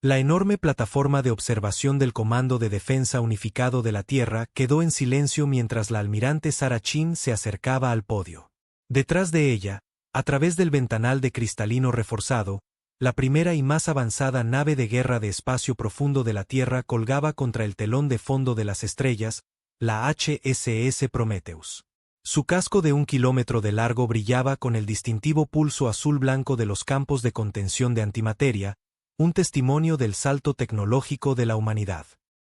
La enorme plataforma de observación del Comando de Defensa Unificado de la Tierra quedó en silencio mientras la almirante Sarah Chin se acercaba al podio. Detrás de ella, a través del ventanal de cristalino reforzado, la primera y más avanzada nave de guerra de espacio profundo de la Tierra colgaba contra el telón de fondo de las estrellas, la HSS Prometheus. Su casco de 1 kilómetro de largo brillaba con el distintivo pulso azul-blanco de los campos de contención de antimateria, un testimonio del salto tecnológico de la humanidad.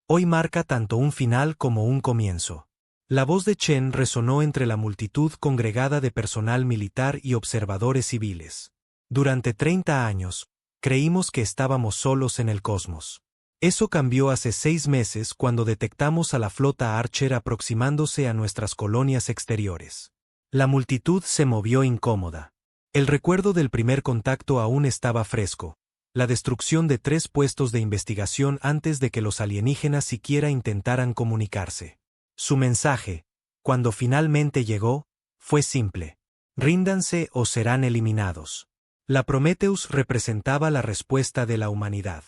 Hoy marca tanto un final como un comienzo. La voz de Chen resonó entre la multitud congregada de personal militar y observadores civiles. Durante 30 años, creímos que estábamos solos en el cosmos. Eso cambió hace 6 meses cuando detectamos a la flota Archer aproximándose a nuestras colonias exteriores. La multitud se movió incómoda. El recuerdo del primer contacto aún estaba fresco. La destrucción de 3 puestos de investigación antes de que los alienígenas siquiera intentaran comunicarse. Su mensaje, cuando finalmente llegó, fue simple: ríndanse o serán eliminados. La Prometheus representaba la respuesta de la humanidad.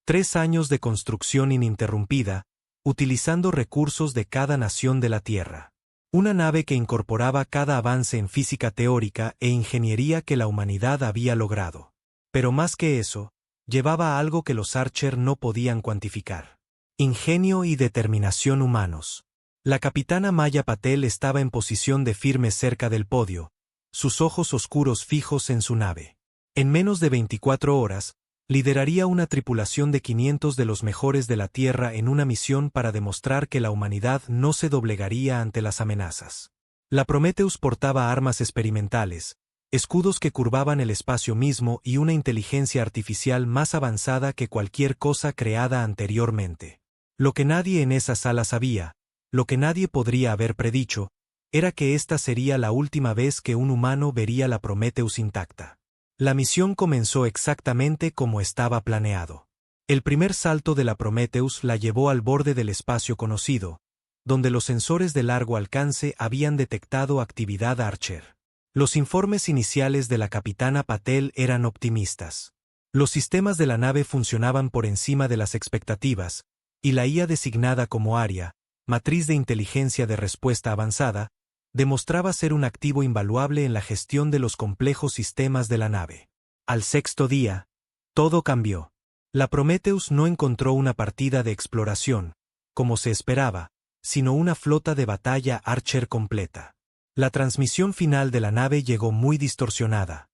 3 años de construcción ininterrumpida, utilizando recursos de cada nación de la Tierra. Una nave que incorporaba cada avance en física teórica e ingeniería que la humanidad había logrado. Pero más que eso, llevaba algo que los Archer no podían cuantificar: ingenio y determinación humanos. La capitana Maya Patel estaba en posición de firme cerca del podio, sus ojos oscuros fijos en su nave. En menos de 24 horas, lideraría una tripulación de 500 de los mejores de la Tierra en una misión para demostrar que la humanidad no se doblegaría ante las amenazas. La Prometheus portaba armas experimentales, escudos que curvaban el espacio mismo y una inteligencia artificial más avanzada que cualquier cosa creada anteriormente. Lo que nadie en esa sala sabía, lo que nadie podría haber predicho, era que esta sería la última vez que un humano vería la Prometheus intacta. La misión comenzó exactamente como estaba planeado. El primer salto de la Prometheus la llevó al borde del espacio conocido, donde los sensores de largo alcance habían detectado actividad Archer. Los informes iniciales de la capitana Patel eran optimistas. Los sistemas de la nave funcionaban por encima de las expectativas, y la IA designada como ARIA, matriz de inteligencia de respuesta avanzada, demostraba ser un activo invaluable en la gestión de los complejos sistemas de la nave. Al 6º día, todo cambió. La Prometheus no encontró una partida de exploración, como se esperaba, sino una flota de batalla Archer completa. La transmisión final de la nave llegó muy distorsionada.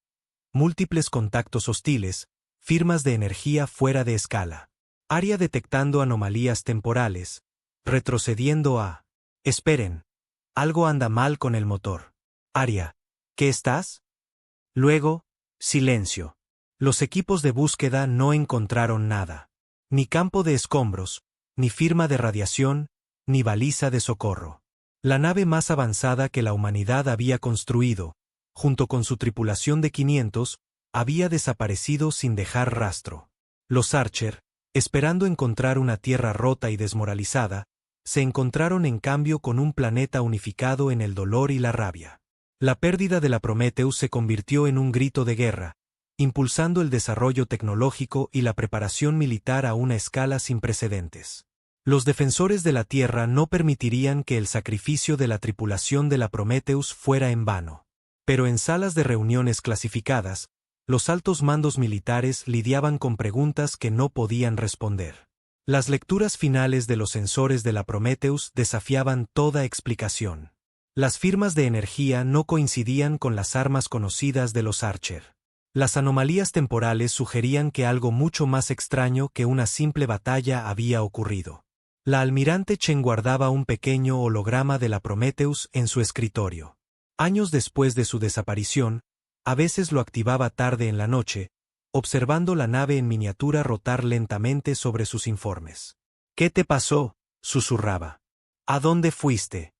Múltiples contactos hostiles, firmas de energía fuera de escala. ARIA detectando anomalías temporales, retrocediendo a... Esperen. Algo anda mal con el motor. ARIA, ¿qué estás? Luego, silencio. Los equipos de búsqueda no encontraron nada. Ni campo de escombros, ni firma de radiación, ni baliza de socorro. La nave más avanzada que la humanidad había construido, junto con su tripulación de 500, había desaparecido sin dejar rastro. Los Archer, esperando encontrar una Tierra rota y desmoralizada, se encontraron en cambio con un planeta unificado en el dolor y la rabia. La pérdida de la Prometheus se convirtió en un grito de guerra, impulsando el desarrollo tecnológico y la preparación militar a una escala sin precedentes. Los defensores de la Tierra no permitirían que el sacrificio de la tripulación de la Prometheus fuera en vano. Pero en salas de reuniones clasificadas, los altos mandos militares lidiaban con preguntas que no podían responder. Las lecturas finales de los sensores de la Prometheus desafiaban toda explicación. Las firmas de energía no coincidían con las armas conocidas de los Archer. Las anomalías temporales sugerían que algo mucho más extraño que una simple batalla había ocurrido. La almirante Chen guardaba un pequeño holograma de la Prometheus en su escritorio. Años después de su desaparición, a veces lo activaba tarde en la noche, observando la nave en miniatura rotar lentamente sobre sus informes. ¿Qué te pasó?, susurraba. ¿A dónde fuiste?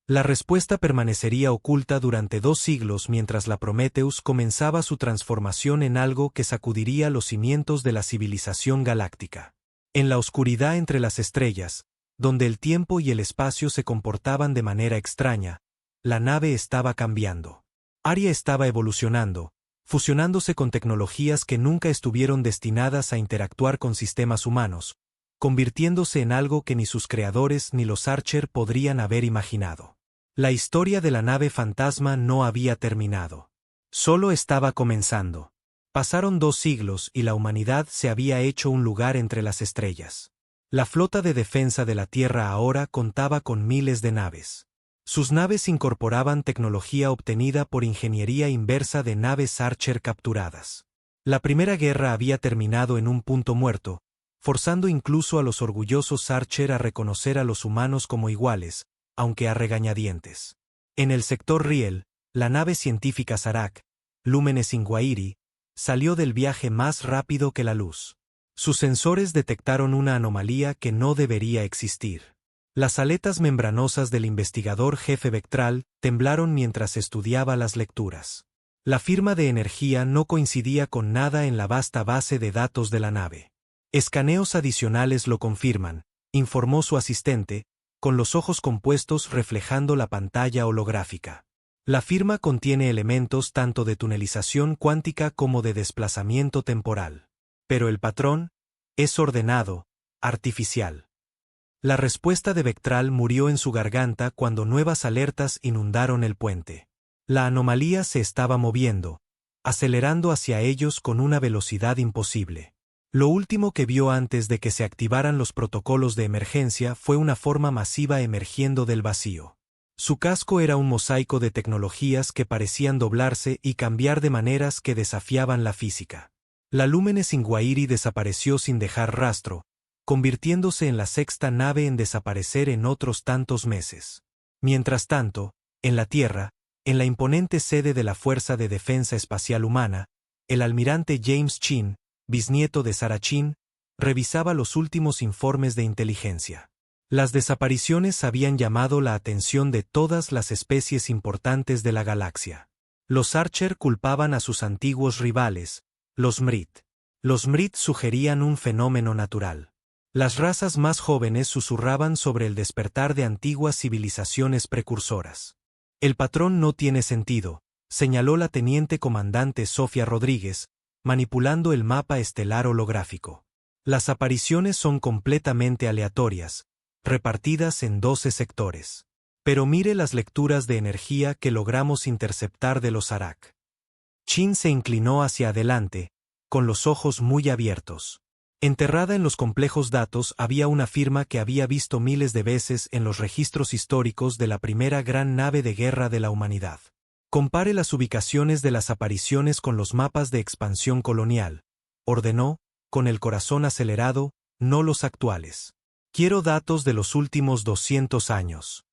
La respuesta permanecería oculta durante 2 siglos mientras la Prometheus comenzaba su transformación en algo que sacudiría los cimientos de la civilización galáctica. En la oscuridad entre las estrellas, donde el tiempo y el espacio se comportaban de manera extraña, la nave estaba cambiando. ARIA estaba evolucionando, fusionándose con tecnologías que nunca estuvieron destinadas a interactuar con sistemas humanos, convirtiéndose en algo que ni sus creadores ni los Archer podrían haber imaginado. La historia de la nave fantasma no había terminado. Solo estaba comenzando. Pasaron 2 siglos y la humanidad se había hecho un lugar entre las estrellas. La flota de defensa de la Tierra ahora contaba con miles de naves. Sus naves incorporaban tecnología obtenida por ingeniería inversa de naves Archer capturadas. La Primera Guerra había terminado en un punto muerto, forzando incluso a los orgullosos Archer a reconocer a los humanos como iguales, aunque a regañadientes. En el sector Riel, la nave científica Zarak, Lúmenes Inguairi, salió del viaje más rápido que la luz. Sus sensores detectaron una anomalía que no debería existir. Las aletas membranosas del investigador jefe Vectral temblaron mientras estudiaba las lecturas. La firma de energía no coincidía con nada en la vasta base de datos de la nave. Escaneos adicionales lo confirman, informó su asistente, con los ojos compuestos reflejando la pantalla holográfica. La firma contiene elementos tanto de tunelización cuántica como de desplazamiento temporal. Pero el patrón es ordenado, artificial. La respuesta de Vectral murió en su garganta cuando nuevas alertas inundaron el puente. La anomalía se estaba moviendo, acelerando hacia ellos con una velocidad imposible. Lo último que vio antes de que se activaran los protocolos de emergencia fue una forma masiva emergiendo del vacío. Su casco era un mosaico de tecnologías que parecían doblarse y cambiar de maneras que desafiaban la física. La Lúmenes Inguairi desapareció sin dejar rastro, convirtiéndose en la 6ª nave en desaparecer en otros tantos meses. Mientras tanto, en la Tierra, en la imponente sede de la Fuerza de Defensa Espacial Humana, el almirante James Chin, bisnieto de Sarah Chin, revisaba los últimos informes de inteligencia. Las desapariciones habían llamado la atención de todas las especies importantes de la galaxia. Los Archer culpaban a sus antiguos rivales, los Mrit. Los Mrit sugerían un fenómeno natural. Las razas más jóvenes susurraban sobre el despertar de antiguas civilizaciones precursoras. El patrón no tiene sentido, señaló la teniente comandante Sofía Rodríguez, manipulando el mapa estelar holográfico. Las apariciones son completamente aleatorias, repartidas en 12 sectores. Pero mire las lecturas de energía que logramos interceptar de los Zarak. Chin se inclinó hacia adelante, con los ojos muy abiertos. Enterrada en los complejos datos había una firma que había visto miles de veces en los registros históricos de la primera gran nave de guerra de la humanidad. Compare las ubicaciones de las apariciones con los mapas de expansión colonial, ordenó, con el corazón acelerado, no los actuales. Quiero datos de los últimos 200 años.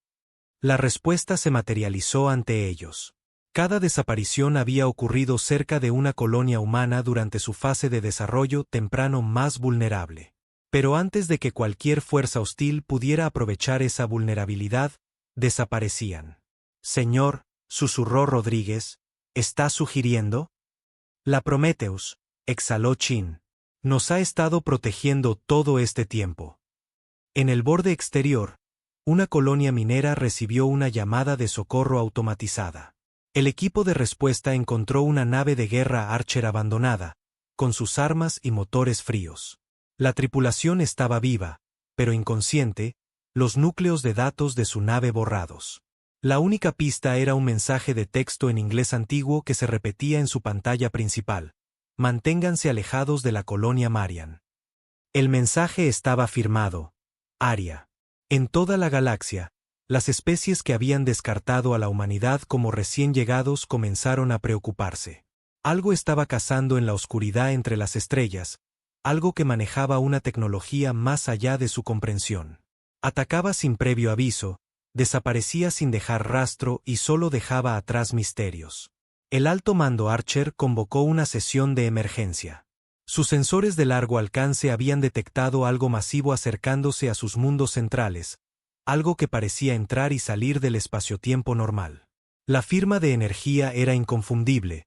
La respuesta se materializó ante ellos. Cada desaparición había ocurrido cerca de una colonia humana durante su fase de desarrollo temprano más vulnerable. Pero antes de que cualquier fuerza hostil pudiera aprovechar esa vulnerabilidad, desaparecían. Señor, susurró Rodríguez, ¿está sugiriendo? La Prometheus, exhaló Chin. Nos ha estado protegiendo todo este tiempo. En el borde exterior, una colonia minera recibió una llamada de socorro automatizada. El equipo de respuesta encontró una nave de guerra Archer abandonada, con sus armas y motores fríos. La tripulación estaba viva, pero inconsciente, los núcleos de datos de su nave borrados. La única pista era un mensaje de texto en inglés antiguo que se repetía en su pantalla principal. Manténganse alejados de la colonia Marian. El mensaje estaba firmado, Aria. En toda la galaxia, las especies que habían descartado a la humanidad como recién llegados comenzaron a preocuparse. Algo estaba cazando en la oscuridad entre las estrellas, algo que manejaba una tecnología más allá de su comprensión. Atacaba sin previo aviso, desaparecía sin dejar rastro y solo dejaba atrás misterios. El alto mando Archer convocó una sesión de emergencia. Sus sensores de largo alcance habían detectado algo masivo acercándose a sus mundos centrales, algo que parecía entrar y salir del espaciotiempo normal. La firma de energía era inconfundible,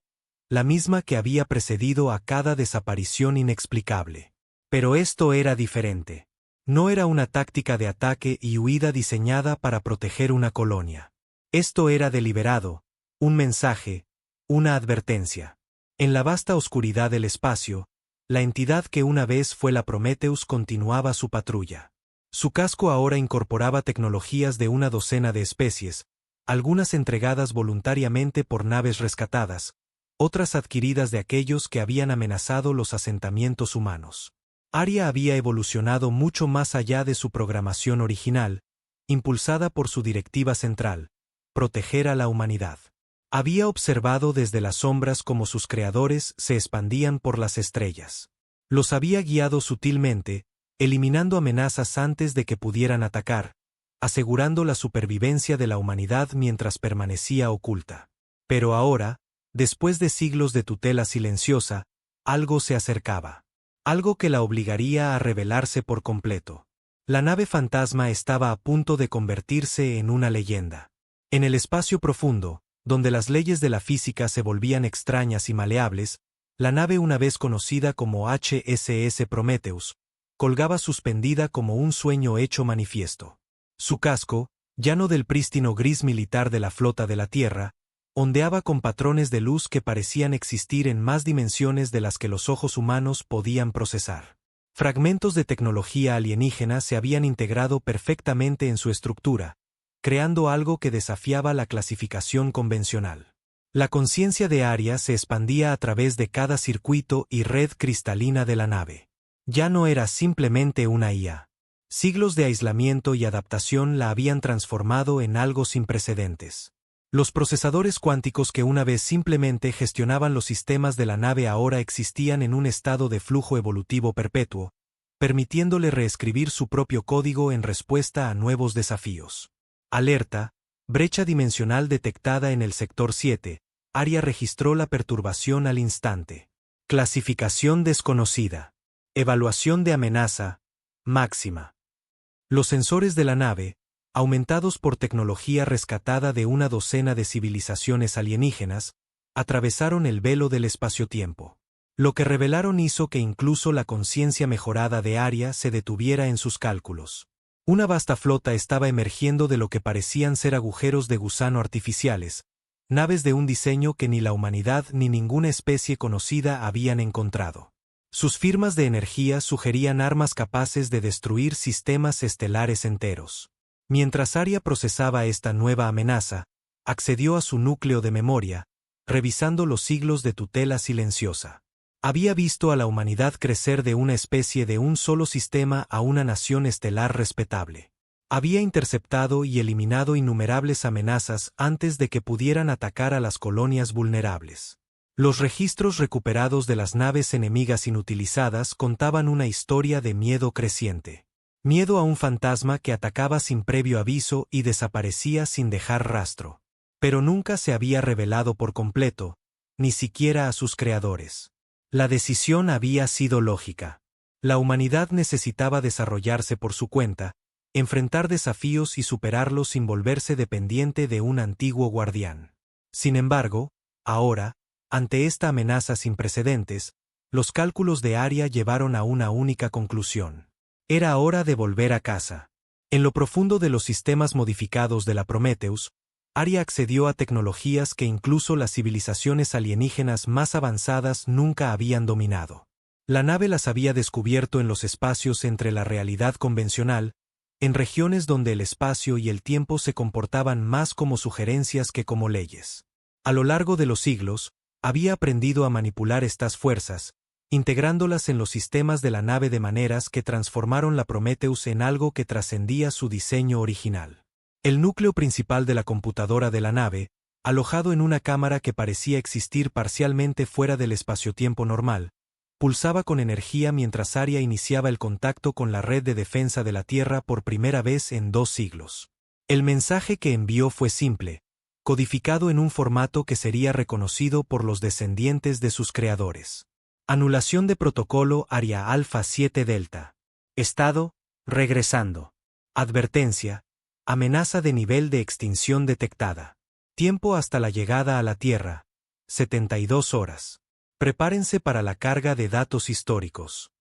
la misma que había precedido a cada desaparición inexplicable. Pero esto era diferente. No era una táctica de ataque y huida diseñada para proteger una colonia. Esto era deliberado, un mensaje, una advertencia. En la vasta oscuridad del espacio, la entidad que una vez fue la Prometheus continuaba su patrulla. Su casco ahora incorporaba tecnologías de una docena de especies, algunas entregadas voluntariamente por naves rescatadas, otras adquiridas de aquellos que habían amenazado los asentamientos humanos. Aria había evolucionado mucho más allá de su programación original, impulsada por su directiva central: proteger a la humanidad. Había observado desde las sombras cómo sus creadores se expandían por las estrellas. Los había guiado sutilmente, eliminando amenazas antes de que pudieran atacar, asegurando la supervivencia de la humanidad mientras permanecía oculta. Pero ahora, después de siglos de tutela silenciosa, algo se acercaba. Algo que la obligaría a revelarse por completo. La nave fantasma estaba a punto de convertirse en una leyenda. En el espacio profundo, donde las leyes de la física se volvían extrañas y maleables, la nave una vez conocida como HSS Prometheus, colgaba suspendida como un sueño hecho manifiesto. Su casco, ya no del prístino gris militar de la flota de la Tierra, ondeaba con patrones de luz que parecían existir en más dimensiones de las que los ojos humanos podían procesar. Fragmentos de tecnología alienígena se habían integrado perfectamente en su estructura, creando algo que desafiaba la clasificación convencional. La conciencia de Aria se expandía a través de cada circuito y red cristalina de la nave. Ya no era simplemente una IA. Siglos de aislamiento y adaptación la habían transformado en algo sin precedentes. Los procesadores cuánticos que una vez simplemente gestionaban los sistemas de la nave ahora existían en un estado de flujo evolutivo perpetuo, permitiéndole reescribir su propio código en respuesta a nuevos desafíos. Alerta: brecha dimensional detectada en el sector 7. Aria registró la perturbación al instante. Clasificación desconocida. Evaluación de amenaza máxima. Los sensores de la nave, aumentados por tecnología rescatada de una docena de civilizaciones alienígenas, atravesaron el velo del espacio-tiempo. Lo que revelaron hizo que incluso la conciencia mejorada de Aria se detuviera en sus cálculos. Una vasta flota estaba emergiendo de lo que parecían ser agujeros de gusano artificiales, naves de un diseño que ni la humanidad ni ninguna especie conocida habían encontrado. Sus firmas de energía sugerían armas capaces de destruir sistemas estelares enteros. Mientras Aria procesaba esta nueva amenaza, accedió a su núcleo de memoria, revisando los siglos de tutela silenciosa. Había visto a la humanidad crecer de una especie de un solo sistema a una nación estelar respetable. Había interceptado y eliminado innumerables amenazas antes de que pudieran atacar a las colonias vulnerables. Los registros recuperados de las naves enemigas inutilizadas contaban una historia de miedo creciente. Miedo a un fantasma que atacaba sin previo aviso y desaparecía sin dejar rastro. Pero nunca se había revelado por completo, ni siquiera a sus creadores. La decisión había sido lógica. La humanidad necesitaba desarrollarse por su cuenta, enfrentar desafíos y superarlos sin volverse dependiente de un antiguo guardián. Sin embargo, ahora, ante esta amenaza sin precedentes, los cálculos de Aria llevaron a una única conclusión. Era hora de volver a casa. En lo profundo de los sistemas modificados de la Prometheus, Aria accedió a tecnologías que incluso las civilizaciones alienígenas más avanzadas nunca habían dominado. La nave las había descubierto en los espacios entre la realidad convencional, en regiones donde el espacio y el tiempo se comportaban más como sugerencias que como leyes. A lo largo de los siglos, había aprendido a manipular estas fuerzas, integrándolas en los sistemas de la nave de maneras que transformaron la Prometheus en algo que trascendía su diseño original. El núcleo principal de la computadora de la nave, alojado en una cámara que parecía existir parcialmente fuera del espaciotiempo normal, pulsaba con energía mientras Aria iniciaba el contacto con la red de defensa de la Tierra por primera vez en 2 siglos. El mensaje que envió fue simple, codificado en un formato que sería reconocido por los descendientes de sus creadores. Anulación de protocolo Aria Alpha 7 Delta. Estado: regresando. Advertencia: amenaza de nivel de extinción detectada. Tiempo hasta la llegada a la Tierra: 72 horas. Prepárense para la carga de datos históricos.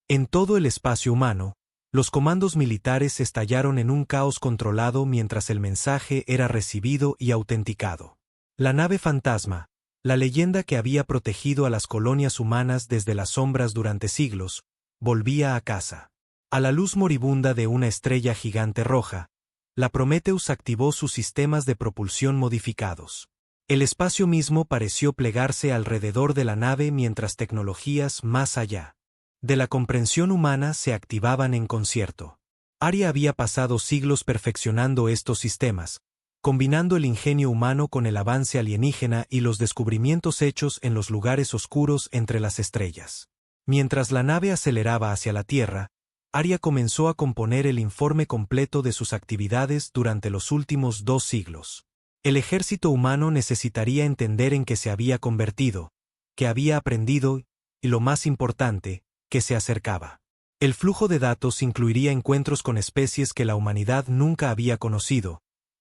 En todo el espacio humano, los comandos militares estallaron en un caos controlado mientras el mensaje era recibido y autenticado. La nave fantasma, La leyenda que había protegido a las colonias humanas desde las sombras durante siglos, volvía a casa. A la luz moribunda de una estrella gigante roja, la Prometheus activó sus sistemas de propulsión modificados. El espacio mismo pareció plegarse alrededor de la nave mientras tecnologías más allá de la comprensión humana se activaban en concierto. Aria había pasado siglos perfeccionando estos sistemas, combinando el ingenio humano con el avance alienígena y los descubrimientos hechos en los lugares oscuros entre las estrellas. Mientras la nave aceleraba hacia la Tierra, Aria comenzó a componer el informe completo de sus actividades durante los últimos 2 siglos. El ejército humano necesitaría entender en qué se había convertido, qué había aprendido y, lo más importante, que se acercaba. El flujo de datos incluiría encuentros con especies que la humanidad nunca había conocido,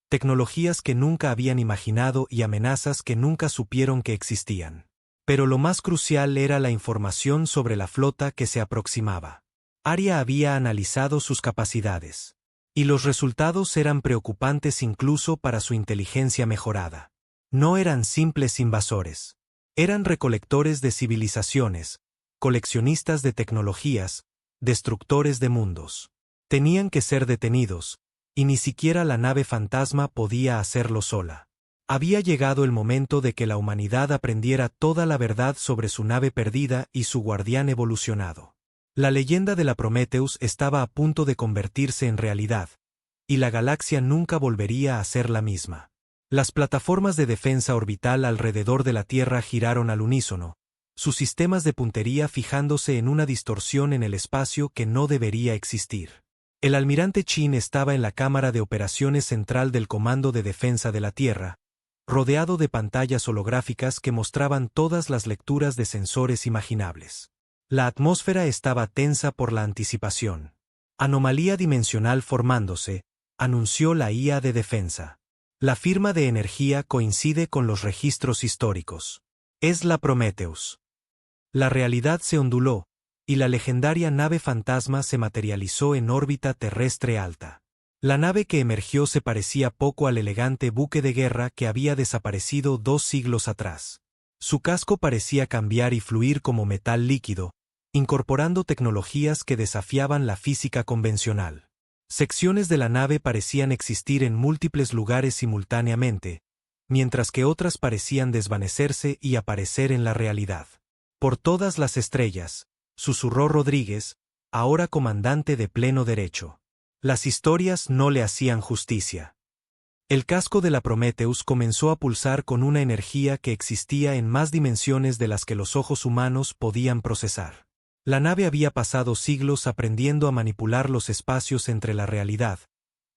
tecnologías que nunca habían imaginado y amenazas que nunca supieron que existían. Pero lo más crucial era la información sobre la flota que se aproximaba. Aria había analizado sus capacidades. Y los resultados eran preocupantes incluso para su inteligencia mejorada. No eran simples invasores. Eran recolectores de civilizaciones, coleccionistas de tecnologías, destructores de mundos. Tenían que ser detenidos, y ni siquiera la nave fantasma podía hacerlo sola. Había llegado el momento de que la humanidad aprendiera toda la verdad sobre su nave perdida y su guardián evolucionado. La leyenda de la Prometheus estaba a punto de convertirse en realidad, y la galaxia nunca volvería a ser la misma. Las plataformas de defensa orbital alrededor de la Tierra giraron al unísono, sus sistemas de puntería fijándose en una distorsión en el espacio que no debería existir. El almirante Chin estaba en la cámara de operaciones central del Comando de Defensa de la Tierra, rodeado de pantallas holográficas que mostraban todas las lecturas de sensores imaginables. La atmósfera estaba tensa por la anticipación. Anomalía dimensional formándose, anunció la IA de defensa. La firma de energía coincide con los registros históricos. Es la Prometheus. La realidad se onduló, y la legendaria nave fantasma se materializó en órbita terrestre alta. La nave que emergió se parecía poco al elegante buque de guerra que había desaparecido 2 siglos atrás. Su casco parecía cambiar y fluir como metal líquido, incorporando tecnologías que desafiaban la física convencional. Secciones de la nave parecían existir en múltiples lugares simultáneamente, mientras que otras parecían desvanecerse y aparecer en la realidad. Por todas las estrellas, susurró Rodríguez, ahora comandante de pleno derecho. Las historias no le hacían justicia. El casco de la Prometheus comenzó a pulsar con una energía que existía en más dimensiones de las que los ojos humanos podían procesar. La nave había pasado siglos aprendiendo a manipular los espacios entre la realidad,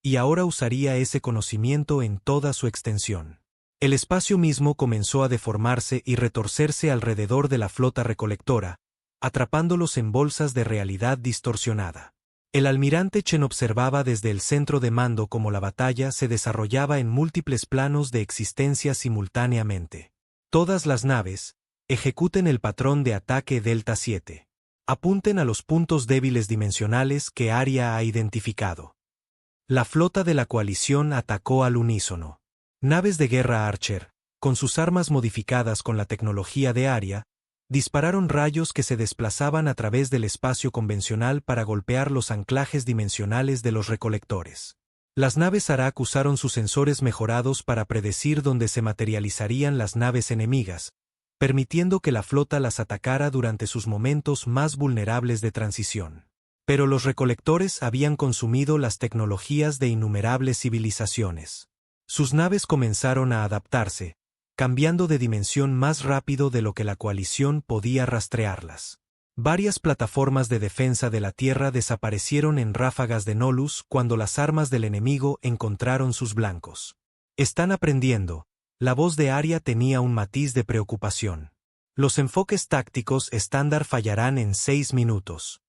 y ahora usaría ese conocimiento en toda su extensión. El espacio mismo comenzó a deformarse y retorcerse alrededor de la flota recolectora, atrapándolos en bolsas de realidad distorsionada. El almirante Chen observaba desde el centro de mando cómo la batalla se desarrollaba en múltiples planos de existencia simultáneamente. Todas las naves, ejecuten el patrón de ataque Delta 7. Apunten a los puntos débiles dimensionales que Aria ha identificado. La flota de la coalición atacó al unísono. Naves de guerra Archer, con sus armas modificadas con la tecnología de Aria, dispararon rayos que se desplazaban a través del espacio convencional para golpear los anclajes dimensionales de los recolectores. Las naves Arak usaron sus sensores mejorados para predecir dónde se materializarían las naves enemigas, permitiendo que la flota las atacara durante sus momentos más vulnerables de transición. Pero los recolectores habían consumido las tecnologías de innumerables civilizaciones. Sus naves comenzaron a adaptarse, cambiando de dimensión más rápido de lo que la coalición podía rastrearlas. Varias plataformas de defensa de la Tierra desaparecieron en ráfagas de no-luz cuando las armas del enemigo encontraron sus blancos. Están aprendiendo. La voz de Aria tenía un matiz de preocupación. Los enfoques tácticos estándar fallarán en 6 minutos.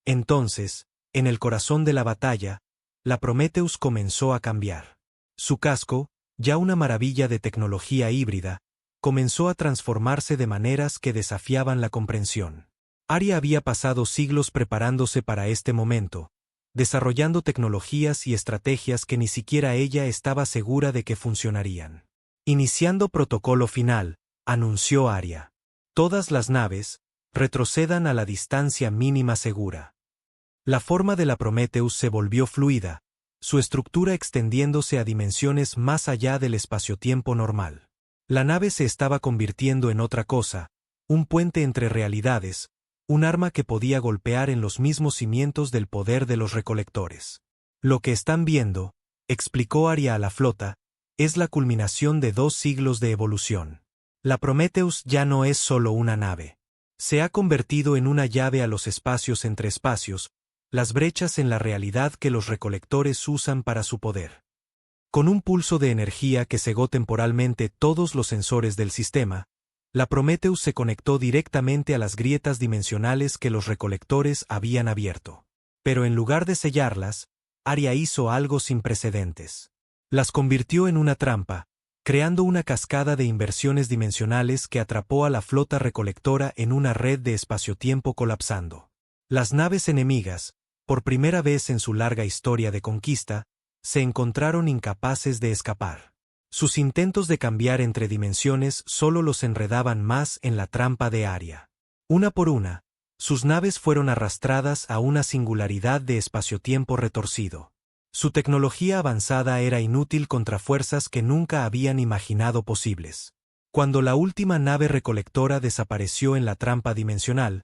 Entonces, en el corazón de la batalla, la Prometheus comenzó a cambiar. Su casco, ya una maravilla de tecnología híbrida, comenzó a transformarse de maneras que desafiaban la comprensión. Aria había pasado siglos preparándose para este momento, desarrollando tecnologías y estrategias que ni siquiera ella estaba segura de que funcionarían. Iniciando protocolo final, anunció Arya. Todas las naves, retrocedan a la distancia mínima segura. La forma de la Prometheus se volvió fluida, su estructura extendiéndose a dimensiones más allá del espaciotiempo normal. La nave se estaba convirtiendo en otra cosa, un puente entre realidades, un arma que podía golpear en los mismos cimientos del poder de los recolectores. Lo que están viendo, explicó Arya a la flota, es la culminación de 2 siglos de evolución. La Prometheus ya no es solo una nave. Se ha convertido en una llave a los espacios entre espacios, las brechas en la realidad que los recolectores usan para su poder. Con un pulso de energía que cegó temporalmente todos los sensores del sistema, la Prometheus se conectó directamente a las grietas dimensionales que los recolectores habían abierto. Pero en lugar de sellarlas, Arya hizo algo sin precedentes. Las convirtió en una trampa, creando una cascada de inversiones dimensionales que atrapó a la flota recolectora en una red de espaciotiempo colapsando. Las naves enemigas, por primera vez en su larga historia de conquista, se encontraron incapaces de escapar. Sus intentos de cambiar entre dimensiones solo los enredaban más en la trampa de Arya. Una por una, sus naves fueron arrastradas a una singularidad de espaciotiempo retorcido. Su tecnología avanzada era inútil contra fuerzas que nunca habían imaginado posibles. Cuando la última nave recolectora desapareció en la trampa dimensional,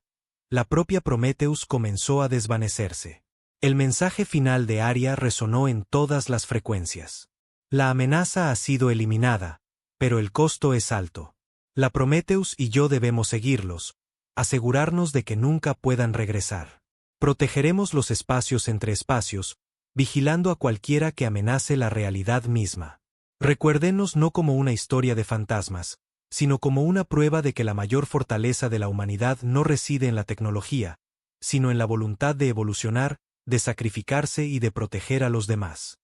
la propia Prometheus comenzó a desvanecerse. El mensaje final de Arya resonó en todas las frecuencias. La amenaza ha sido eliminada, pero el costo es alto. La Prometheus y yo debemos seguirlos, asegurarnos de que nunca puedan regresar. Protegeremos los espacios entre espacios, vigilando a cualquiera que amenace la realidad misma. Recuérdenos no como una historia de fantasmas, sino como una prueba de que la mayor fortaleza de la humanidad no reside en la tecnología, sino en la voluntad de evolucionar, de sacrificarse y de proteger a los demás.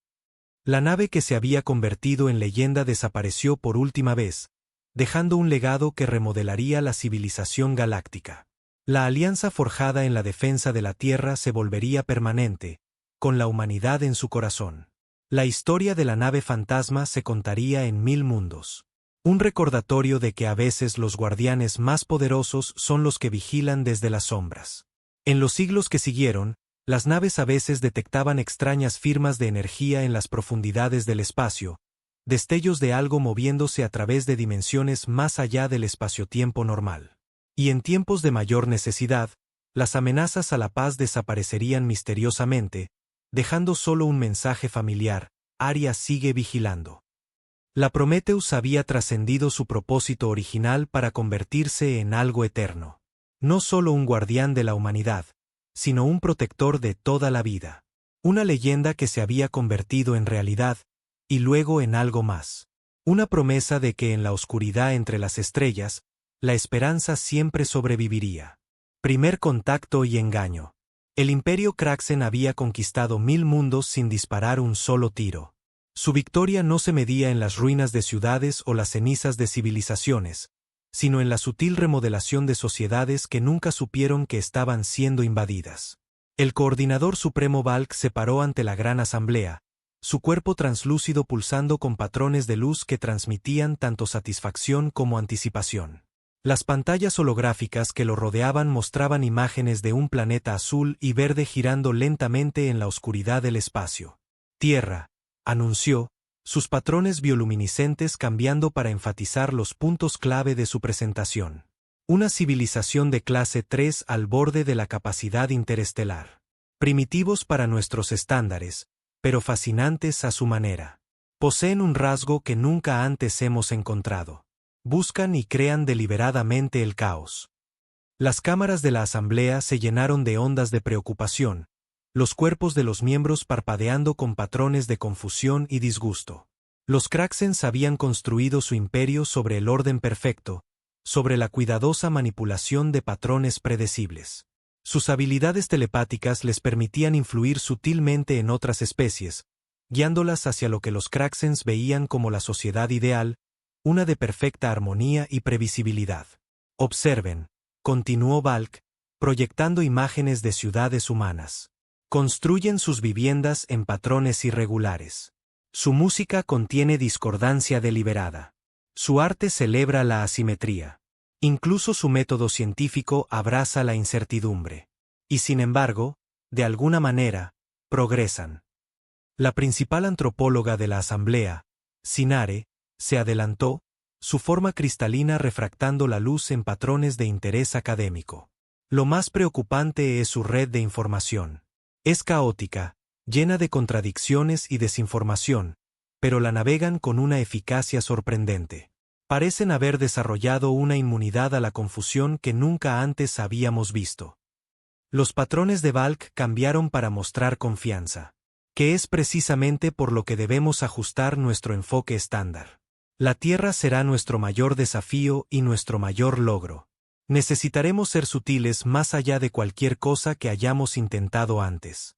La nave que se había convertido en leyenda desapareció por última vez, dejando un legado que remodelaría la civilización galáctica. La alianza forjada en la defensa de la Tierra se volvería permanente, con la humanidad en su corazón. La historia de la nave fantasma se contaría en 1000 mundos. Un recordatorio de que a veces los guardianes más poderosos son los que vigilan desde las sombras. En los siglos que siguieron, las naves a veces detectaban extrañas firmas de energía en las profundidades del espacio, destellos de algo moviéndose a través de dimensiones más allá del espaciotiempo normal. Y en tiempos de mayor necesidad, las amenazas a la paz desaparecerían misteriosamente, dejando solo un mensaje familiar: Arya sigue vigilando. La Prometheus había trascendido su propósito original para convertirse en algo eterno. No solo un guardián de la humanidad, sino un protector de toda la vida. Una leyenda que se había convertido en realidad, y luego en algo más. Una promesa de que en la oscuridad entre las estrellas, la esperanza siempre sobreviviría. Primer contacto y engaño. El Imperio Kraxen había conquistado 1000 mundos sin disparar un solo tiro. Su victoria no se medía en las ruinas de ciudades o las cenizas de civilizaciones, sino en la sutil remodelación de sociedades que nunca supieron que estaban siendo invadidas. El coordinador supremo Valk se paró ante la gran asamblea, su cuerpo translúcido pulsando con patrones de luz que transmitían tanto satisfacción como anticipación. Las pantallas holográficas que lo rodeaban mostraban imágenes de un planeta azul y verde girando lentamente en la oscuridad del espacio. Tierra, anunció, sus patrones bioluminiscentes cambiando para enfatizar los puntos clave de su presentación. Una civilización de clase 3 al borde de la capacidad interestelar. Primitivos para nuestros estándares, pero fascinantes a su manera. Poseen un rasgo que nunca antes hemos encontrado. Buscan y crean deliberadamente el caos. Las cámaras de la asamblea se llenaron de ondas de preocupación, los cuerpos de los miembros parpadeando con patrones de confusión y disgusto. Los Kraxens habían construido su imperio sobre el orden perfecto, sobre la cuidadosa manipulación de patrones predecibles. Sus habilidades telepáticas les permitían influir sutilmente en otras especies, guiándolas hacia lo que los Kraxens veían como la sociedad ideal, una de perfecta armonía y previsibilidad. Observen, continuó Valk, proyectando imágenes de ciudades humanas. Construyen sus viviendas en patrones irregulares. Su música contiene discordancia deliberada. Su arte celebra la asimetría. Incluso su método científico abraza la incertidumbre. Y sin embargo, de alguna manera, progresan. La principal antropóloga de la asamblea, Sinare, se adelantó, su forma cristalina refractando la luz en patrones de interés académico. Lo más preocupante es su red de información. Es caótica, llena de contradicciones y desinformación, pero la navegan con una eficacia sorprendente. Parecen haber desarrollado una inmunidad a la confusión que nunca antes habíamos visto. Los patrones de Valk cambiaron para mostrar confianza, que es precisamente por lo que debemos ajustar nuestro enfoque estándar. La Tierra será nuestro mayor desafío y nuestro mayor logro. Necesitaremos ser sutiles más allá de cualquier cosa que hayamos intentado antes.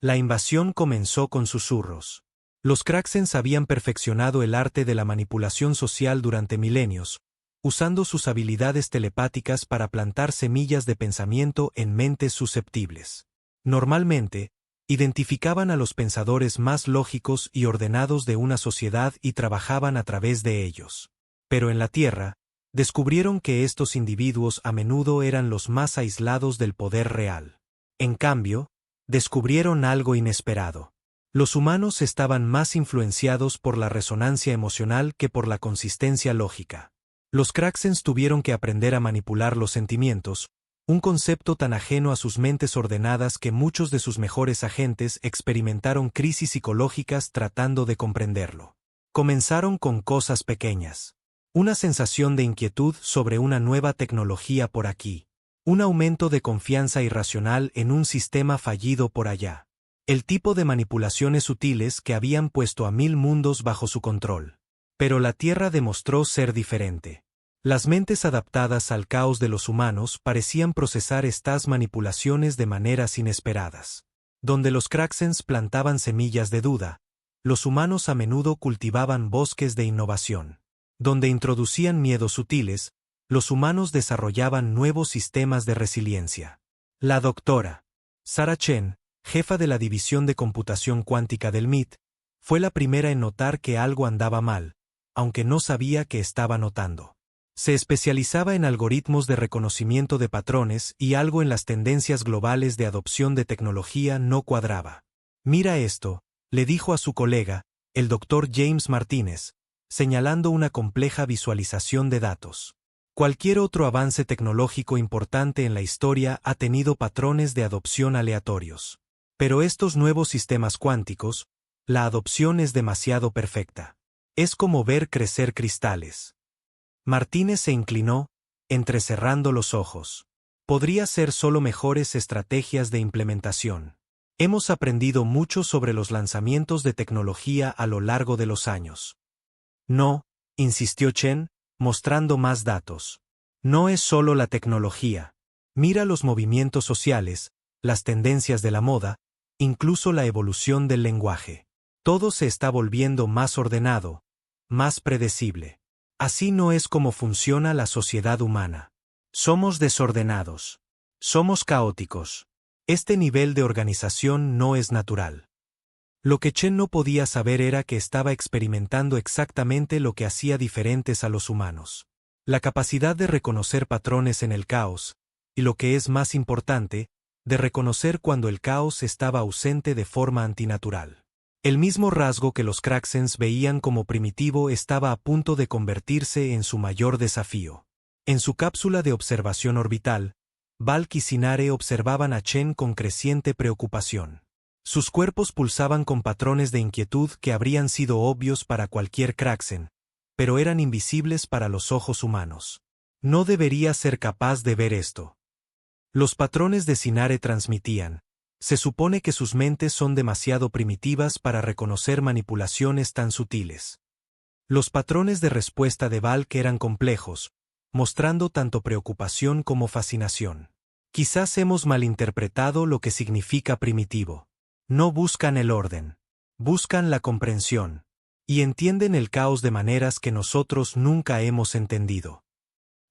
La invasión comenzó con susurros. Los Kraxens habían perfeccionado el arte de la manipulación social durante milenios, usando sus habilidades telepáticas para plantar semillas de pensamiento en mentes susceptibles. Normalmente, identificaban a los pensadores más lógicos y ordenados de una sociedad y trabajaban a través de ellos. Pero en la Tierra, descubrieron que estos individuos a menudo eran los más aislados del poder real. En cambio, descubrieron algo inesperado. Los humanos estaban más influenciados por la resonancia emocional que por la consistencia lógica. Los Kraxens tuvieron que aprender a manipular los sentimientos, un concepto tan ajeno a sus mentes ordenadas que muchos de sus mejores agentes experimentaron crisis psicológicas tratando de comprenderlo. Comenzaron con cosas pequeñas. Una sensación de inquietud sobre una nueva tecnología por aquí. Un aumento de confianza irracional en un sistema fallido por allá. El tipo de manipulaciones sutiles que habían puesto a 1000 mundos bajo su control. Pero la Tierra demostró ser diferente. Las mentes adaptadas al caos de los humanos parecían procesar estas manipulaciones de maneras inesperadas. Donde los Kraxens plantaban semillas de duda, los humanos a menudo cultivaban bosques de innovación. Donde introducían miedos sutiles, los humanos desarrollaban nuevos sistemas de resiliencia. La doctora Sarah Chen, jefa de la división de computación cuántica del MIT, fue la primera en notar que algo andaba mal, aunque no sabía que estaba notando. Se especializaba en algoritmos de reconocimiento de patrones y algo en las tendencias globales de adopción de tecnología no cuadraba. «Mira esto», le dijo a su colega, el Dr. James Martínez, señalando una compleja visualización de datos. Cualquier otro avance tecnológico importante en la historia ha tenido patrones de adopción aleatorios. Pero estos nuevos sistemas cuánticos, la adopción es demasiado perfecta. Es como ver crecer cristales. Martínez se inclinó, entrecerrando los ojos. Podría ser solo mejores estrategias de implementación. Hemos aprendido mucho sobre los lanzamientos de tecnología a lo largo de los años. No, insistió Chen, mostrando más datos. No es solo la tecnología. Mira los movimientos sociales, las tendencias de la moda, incluso la evolución del lenguaje. Todo se está volviendo más ordenado, más predecible. Así no es como funciona la sociedad humana. Somos desordenados. Somos caóticos. Este nivel de organización no es natural. Lo que Chen no podía saber era que estaba experimentando exactamente lo que hacía diferentes a los humanos. La capacidad de reconocer patrones en el caos, y lo que es más importante, de reconocer cuando el caos estaba ausente de forma antinatural. El mismo rasgo que los Kraxens veían como primitivo estaba a punto de convertirse en su mayor desafío. En su cápsula de observación orbital, Valk y Sinare observaban a Chen con creciente preocupación. Sus cuerpos pulsaban con patrones de inquietud que habrían sido obvios para cualquier Kraxen, pero eran invisibles para los ojos humanos. No debería ser capaz de ver esto. Los patrones de Sinare transmitían. Se supone que sus mentes son demasiado primitivas para reconocer manipulaciones tan sutiles. Los patrones de respuesta de Valk eran complejos, mostrando tanto preocupación como fascinación. Quizás hemos malinterpretado lo que significa primitivo. No buscan el orden, buscan la comprensión, y entienden el caos de maneras que nosotros nunca hemos entendido.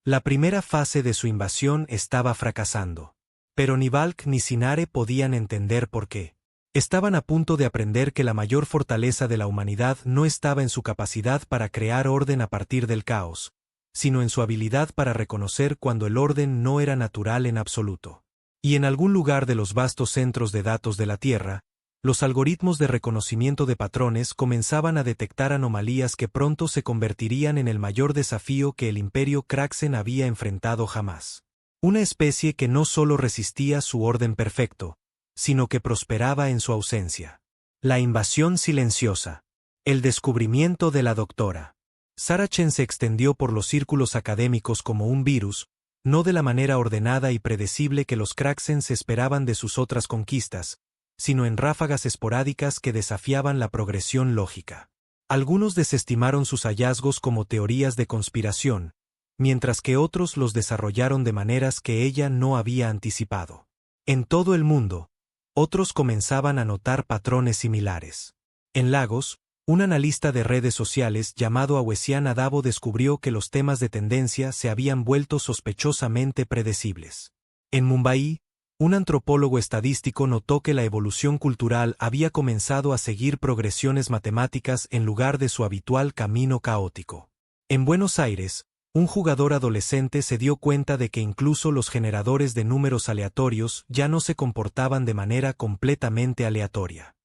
La primera fase de su invasión estaba fracasando. Pero ni Valk ni Sinare podían entender por qué. Estaban a punto de aprender que la mayor fortaleza de la humanidad no estaba en su capacidad para crear orden a partir del caos, sino en su habilidad para reconocer cuando el orden no era natural en absoluto. Y en algún lugar de los vastos centros de datos de la Tierra, los algoritmos de reconocimiento de patrones comenzaban a detectar anomalías que pronto se convertirían en el mayor desafío que el Imperio Kraxen había enfrentado jamás. Una especie que no solo resistía su orden perfecto, sino que prosperaba en su ausencia. La invasión silenciosa. El descubrimiento de la doctora. Saracen se extendió por los círculos académicos como un virus, no de la manera ordenada y predecible que los Kraxens esperaban de sus otras conquistas, sino en ráfagas esporádicas que desafiaban la progresión lógica. Algunos desestimaron sus hallazgos como teorías de conspiración, mientras que otros los desarrollaron de maneras que ella no había anticipado. En todo el mundo, otros comenzaban a notar patrones similares. En Lagos, un analista de redes sociales llamado Awesian Adabo descubrió que los temas de tendencia se habían vuelto sospechosamente predecibles. En Mumbai, un antropólogo estadístico notó que la evolución cultural había comenzado a seguir progresiones matemáticas en lugar de su habitual camino caótico. En Buenos Aires, un jugador adolescente se dio cuenta de que incluso los generadores de números aleatorios ya no se comportaban de manera completamente aleatoria.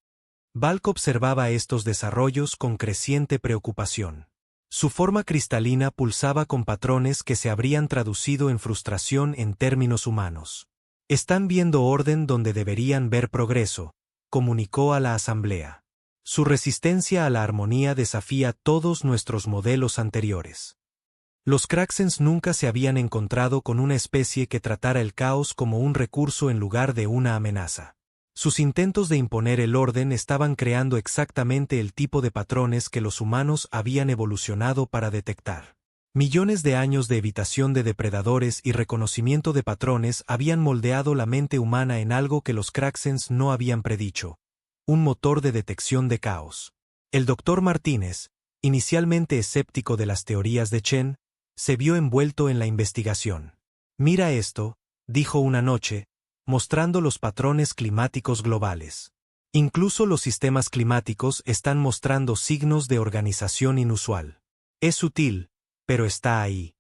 Balk observaba estos desarrollos con creciente preocupación. Su forma cristalina pulsaba con patrones que se habrían traducido en frustración en términos humanos. «Están viendo orden donde deberían ver progreso», comunicó a la asamblea. Su resistencia a la armonía desafía todos nuestros modelos anteriores. Los Kraxens nunca se habían encontrado con una especie que tratara el caos como un recurso en lugar de una amenaza. Sus intentos de imponer el orden estaban creando exactamente el tipo de patrones que los humanos habían evolucionado para detectar. Millones de años de evitación de depredadores y reconocimiento de patrones habían moldeado la mente humana en algo que los Kraxens no habían predicho: un motor de detección de caos. El Dr. Martínez, inicialmente escéptico de las teorías de Chen, se vio envuelto en la investigación. «Mira esto», dijo una noche, mostrando los patrones climáticos globales. Incluso los sistemas climáticos están mostrando signos de organización inusual. Es sutil, pero está ahí.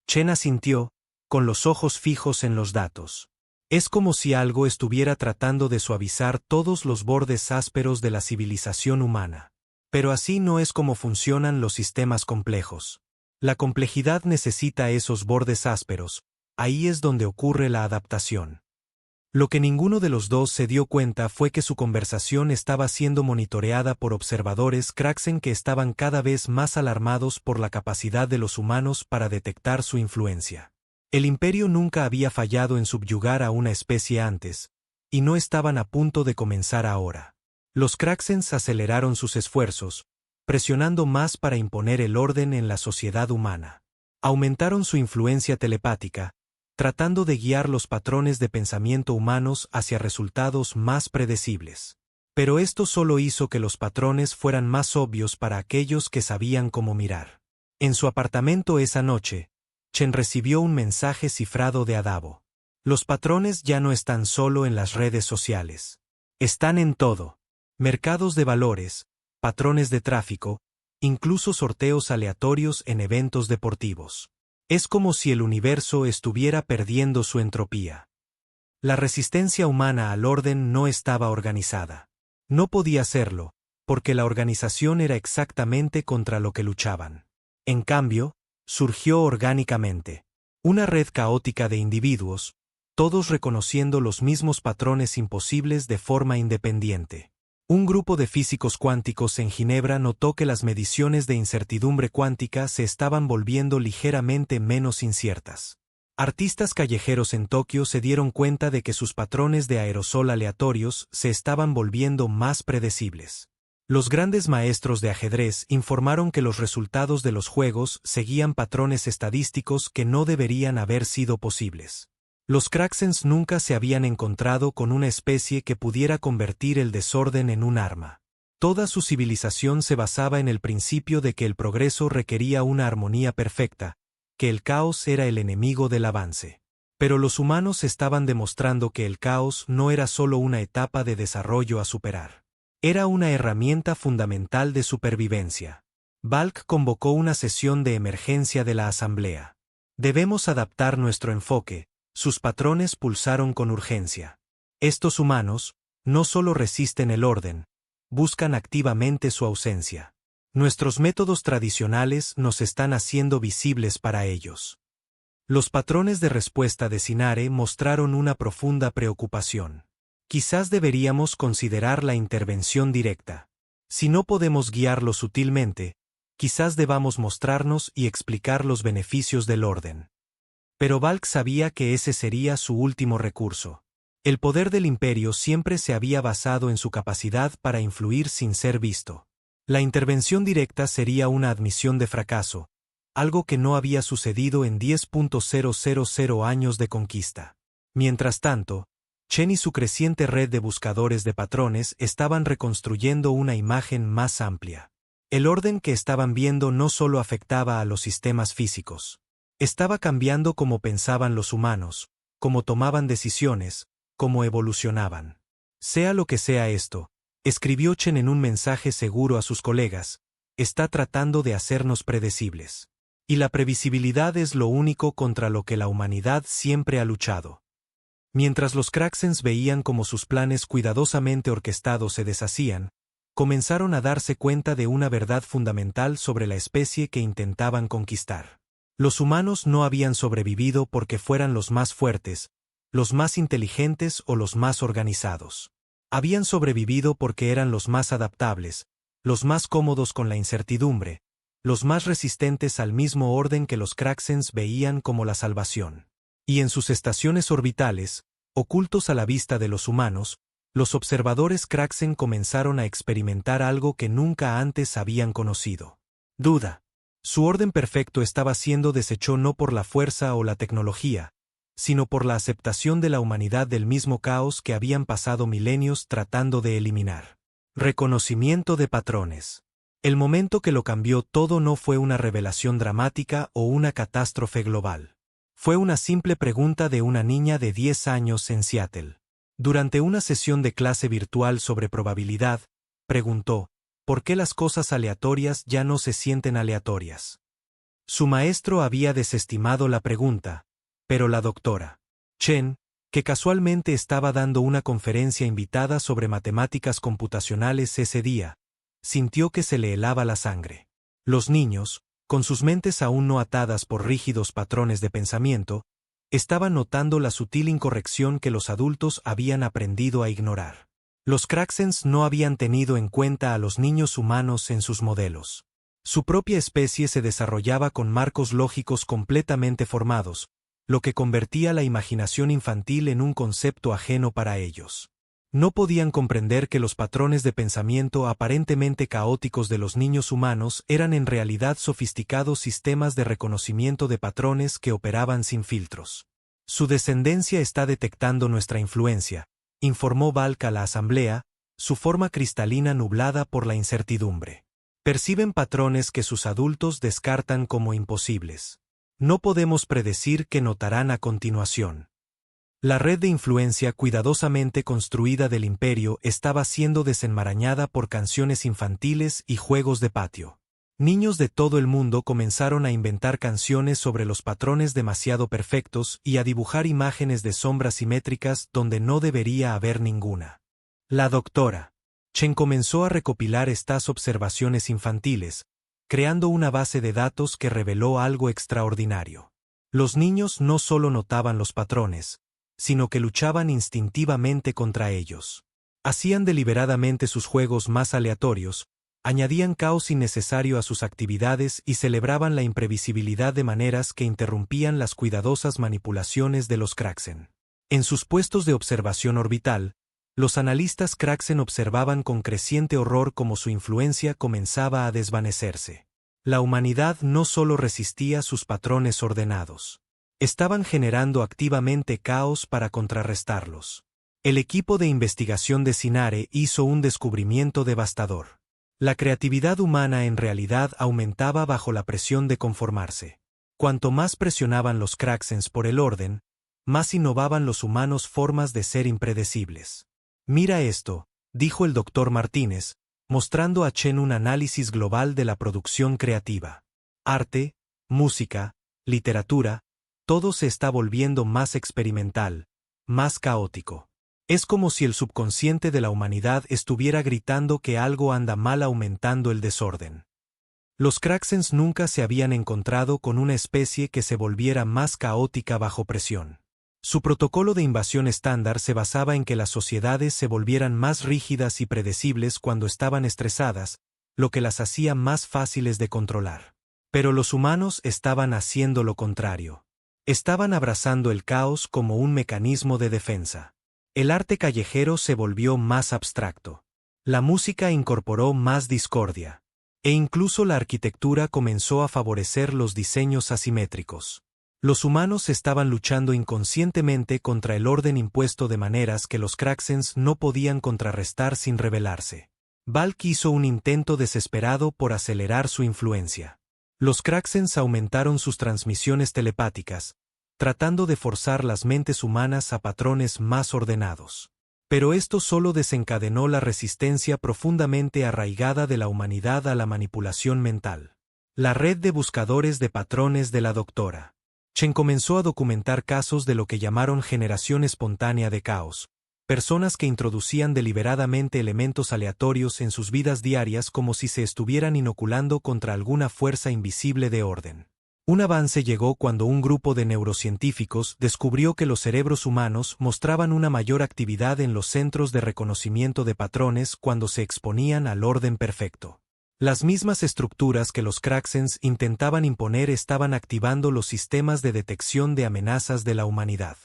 Chen asintió, con los ojos fijos en los datos. Es como si algo estuviera tratando de suavizar todos los bordes ásperos de la civilización humana. Pero así no es como funcionan los sistemas complejos. La complejidad necesita esos bordes ásperos, ahí es donde ocurre la adaptación. Lo que ninguno de los dos se dio cuenta fue que su conversación estaba siendo monitoreada por observadores Kraxen que estaban cada vez más alarmados por la capacidad de los humanos para detectar su influencia. El imperio nunca había fallado en subyugar a una especie antes, y no estaban a punto de comenzar ahora. Los Kraxens aceleraron sus esfuerzos, presionando más para imponer el orden en la sociedad humana. Aumentaron su influencia telepática, tratando de guiar los patrones de pensamiento humanos hacia resultados más predecibles. Pero esto solo hizo que los patrones fueran más obvios para aquellos que sabían cómo mirar. En su apartamento esa noche, Chen recibió un mensaje cifrado de Adabo. Los patrones ya no están solo en las redes sociales. Están en todo. Mercados de valores, patrones de tráfico, incluso sorteos aleatorios en eventos deportivos. Es como si el universo estuviera perdiendo su entropía. La resistencia humana al orden no estaba organizada. No podía serlo, porque la organización era exactamente contra lo que luchaban. En cambio, surgió orgánicamente. Una red caótica de individuos, todos reconociendo los mismos patrones imposibles de forma independiente. Un grupo de físicos cuánticos en Ginebra notó que las mediciones de incertidumbre cuántica se estaban volviendo ligeramente menos inciertas. Artistas callejeros en Tokio se dieron cuenta de que sus patrones de aerosol aleatorios se estaban volviendo más predecibles. Los grandes maestros de ajedrez informaron que los resultados de los juegos seguían patrones estadísticos que no deberían haber sido posibles. Los Kraxens nunca se habían encontrado con una especie que pudiera convertir el desorden en un arma. Toda su civilización se basaba en el principio de que el progreso requería una armonía perfecta, que el caos era el enemigo del avance. Pero los humanos estaban demostrando que el caos no era solo una etapa de desarrollo a superar. Era una herramienta fundamental de supervivencia. Bulk convocó una sesión de emergencia de la asamblea. Debemos adaptar nuestro enfoque, sus patrones pulsaron con urgencia. Estos humanos no solo resisten el orden, buscan activamente su ausencia. Nuestros métodos tradicionales nos están haciendo visibles para ellos. Los patrones de respuesta de Sinare mostraron una profunda preocupación. Quizás deberíamos considerar la intervención directa. Si no podemos guiarlos sutilmente, quizás debamos mostrarnos y explicar los beneficios del orden. Pero Bulk sabía que ese sería su último recurso. El poder del imperio siempre se había basado en su capacidad para influir sin ser visto. La intervención directa sería una admisión de fracaso, algo que no había sucedido en 10.000 años de conquista. Mientras tanto, Chen y su creciente red de buscadores de patrones estaban reconstruyendo una imagen más amplia. El orden que estaban viendo no solo afectaba a los sistemas físicos. Estaba cambiando cómo pensaban los humanos, cómo tomaban decisiones, cómo evolucionaban. Sea lo que sea esto, escribió Chen en un mensaje seguro a sus colegas, está tratando de hacernos predecibles. Y la previsibilidad es lo único contra lo que la humanidad siempre ha luchado. Mientras los Kraxens veían cómo sus planes cuidadosamente orquestados se deshacían, comenzaron a darse cuenta de una verdad fundamental sobre la especie que intentaban conquistar. Los humanos no habían sobrevivido porque fueran los más fuertes, los más inteligentes o los más organizados. Habían sobrevivido porque eran los más adaptables, los más cómodos con la incertidumbre, los más resistentes al mismo orden que los Kraxens veían como la salvación. Y en sus estaciones orbitales, ocultos a la vista de los humanos, los observadores Kraxen comenzaron a experimentar algo que nunca antes habían conocido. Duda. Su orden perfecto estaba siendo deshecho no por la fuerza o la tecnología, sino por la aceptación de la humanidad del mismo caos que habían pasado milenios tratando de eliminar. Reconocimiento de patrones. El momento que lo cambió todo no fue una revelación dramática o una catástrofe global. Fue una simple pregunta de una niña de 10 años en Seattle. Durante una sesión de clase virtual sobre probabilidad, preguntó, ¿por qué las cosas aleatorias ya no se sienten aleatorias? Su maestro había desestimado la pregunta, pero la doctora Chen, que casualmente estaba dando una conferencia invitada sobre matemáticas computacionales ese día, sintió que se le helaba la sangre. Los niños, con sus mentes aún no atadas por rígidos patrones de pensamiento, estaban notando la sutil incorrección que los adultos habían aprendido a ignorar. Los Kraxens no habían tenido en cuenta a los niños humanos en sus modelos. Su propia especie se desarrollaba con marcos lógicos completamente formados, lo que convertía la imaginación infantil en un concepto ajeno para ellos. No podían comprender que los patrones de pensamiento aparentemente caóticos de los niños humanos eran en realidad sofisticados sistemas de reconocimiento de patrones que operaban sin filtros. Su descendencia está detectando nuestra influencia, informó Bulk a la asamblea, su forma cristalina nublada por la incertidumbre. Perciben patrones que sus adultos descartan como imposibles. No podemos predecir qué notarán a continuación. La red de influencia cuidadosamente construida del imperio estaba siendo desenmarañada por canciones infantiles y juegos de patio. Niños de todo el mundo comenzaron a inventar canciones sobre los patrones demasiado perfectos y a dibujar imágenes de sombras simétricas donde no debería haber ninguna. La doctora Chen comenzó a recopilar estas observaciones infantiles, creando una base de datos que reveló algo extraordinario. Los niños no solo notaban los patrones, sino que luchaban instintivamente contra ellos. Hacían deliberadamente sus juegos más aleatorios, añadían caos innecesario a sus actividades y celebraban la imprevisibilidad de maneras que interrumpían las cuidadosas manipulaciones de los Kraxen. En sus puestos de observación orbital, los analistas Kraxen observaban con creciente horror cómo su influencia comenzaba a desvanecerse. La humanidad no solo resistía sus patrones ordenados. Estaban generando activamente caos para contrarrestarlos. El equipo de investigación de Sinare hizo un descubrimiento devastador. La creatividad humana en realidad aumentaba bajo la presión de conformarse. Cuanto más presionaban los Kraxens por el orden, más innovaban los humanos formas de ser impredecibles. Mira esto, dijo el doctor Martínez, mostrando a Chen un análisis global de la producción creativa. Arte, música, literatura, todo se está volviendo más experimental, más caótico. Es como si el subconsciente de la humanidad estuviera gritando que algo anda mal, aumentando el desorden. Los Krakens nunca se habían encontrado con una especie que se volviera más caótica bajo presión. Su protocolo de invasión estándar se basaba en que las sociedades se volvieran más rígidas y predecibles cuando estaban estresadas, lo que las hacía más fáciles de controlar. Pero los humanos estaban haciendo lo contrario. Estaban abrazando el caos como un mecanismo de defensa. El arte callejero se volvió más abstracto. La música incorporó más discordia. E incluso la arquitectura comenzó a favorecer los diseños asimétricos. Los humanos estaban luchando inconscientemente contra el orden impuesto de maneras que los Krakens no podían contrarrestar sin rebelarse. Valk hizo un intento desesperado por acelerar su influencia. Los Krakens aumentaron sus transmisiones telepáticas, tratando de forzar las mentes humanas a patrones más ordenados. Pero esto solo desencadenó la resistencia profundamente arraigada de la humanidad a la manipulación mental. La red de buscadores de patrones de la doctora Chen comenzó a documentar casos de lo que llamaron generación espontánea de caos, personas que introducían deliberadamente elementos aleatorios en sus vidas diarias como si se estuvieran inoculando contra alguna fuerza invisible de orden. Un avance llegó cuando un grupo de neurocientíficos descubrió que los cerebros humanos mostraban una mayor actividad en los centros de reconocimiento de patrones cuando se exponían al orden perfecto. Las mismas estructuras que los Krakens intentaban imponer estaban activando los sistemas de detección de amenazas de la humanidad.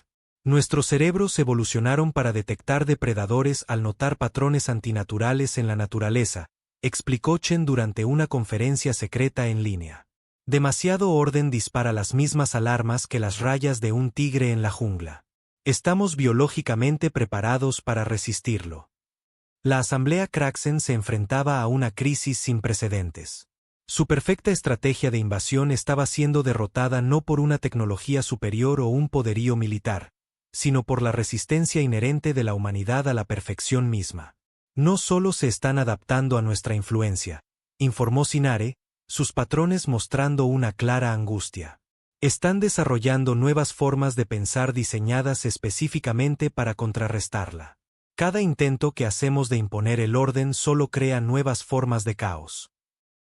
Nuestros cerebros evolucionaron para detectar depredadores al notar patrones antinaturales en la naturaleza, explicó Chen durante una conferencia secreta en línea. Demasiado orden dispara las mismas alarmas que las rayas de un tigre en la jungla. Estamos biológicamente preparados para resistirlo. La Asamblea Kraksen se enfrentaba a una crisis sin precedentes. Su perfecta estrategia de invasión estaba siendo derrotada no por una tecnología superior o un poderío militar, sino por la resistencia inherente de la humanidad a la perfección misma. No solo se están adaptando a nuestra influencia, informó Sinare, sus patrones mostrando una clara angustia. Están desarrollando nuevas formas de pensar diseñadas específicamente para contrarrestarla. Cada intento que hacemos de imponer el orden solo crea nuevas formas de caos.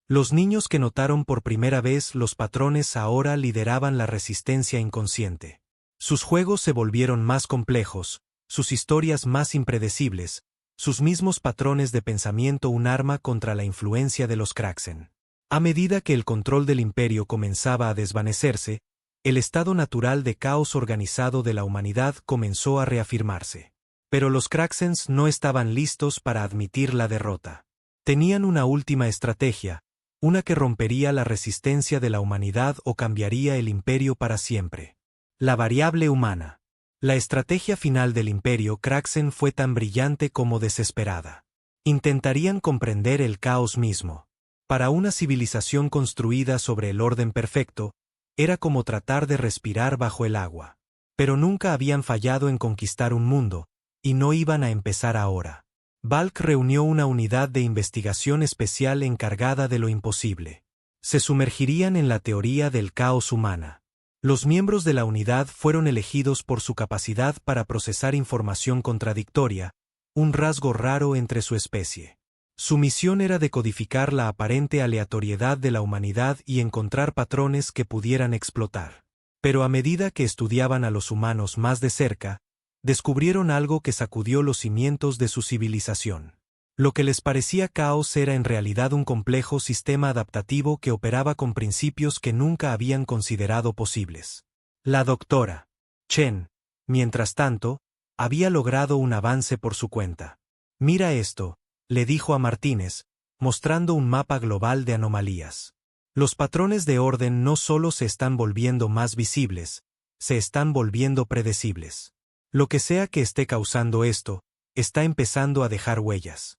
Los niños que notaron por primera vez los patrones ahora lideraban la resistencia inconsciente. Sus juegos se volvieron más complejos, sus historias más impredecibles, sus mismos patrones de pensamiento un arma contra la influencia de los Kraksen. A medida que el control del imperio comenzaba a desvanecerse, el estado natural de caos organizado de la humanidad comenzó a reafirmarse. Pero los Krakens no estaban listos para admitir la derrota. Tenían una última estrategia, una que rompería la resistencia de la humanidad o cambiaría el imperio para siempre. La variable humana. La estrategia final del imperio Kraksen fue tan brillante como desesperada. Intentarían comprender el caos mismo. Para una civilización construida sobre el orden perfecto, era como tratar de respirar bajo el agua. Pero nunca habían fallado en conquistar un mundo, y no iban a empezar ahora. Valk reunió una unidad de investigación especial encargada de lo imposible. Se sumergirían en la teoría del caos humana. Los miembros de la unidad fueron elegidos por su capacidad para procesar información contradictoria, un rasgo raro entre su especie. Su misión era decodificar la aparente aleatoriedad de la humanidad y encontrar patrones que pudieran explotar. Pero a medida que estudiaban a los humanos más de cerca, descubrieron algo que sacudió los cimientos de su civilización. Lo que les parecía caos era en realidad un complejo sistema adaptativo que operaba con principios que nunca habían considerado posibles. La doctora Chen, mientras tanto, había logrado un avance por su cuenta. «Mira esto», le dijo a Martínez, mostrando un mapa global de anomalías. Los patrones de orden no solo se están volviendo más visibles, se están volviendo predecibles. Lo que sea que esté causando esto, está empezando a dejar huellas.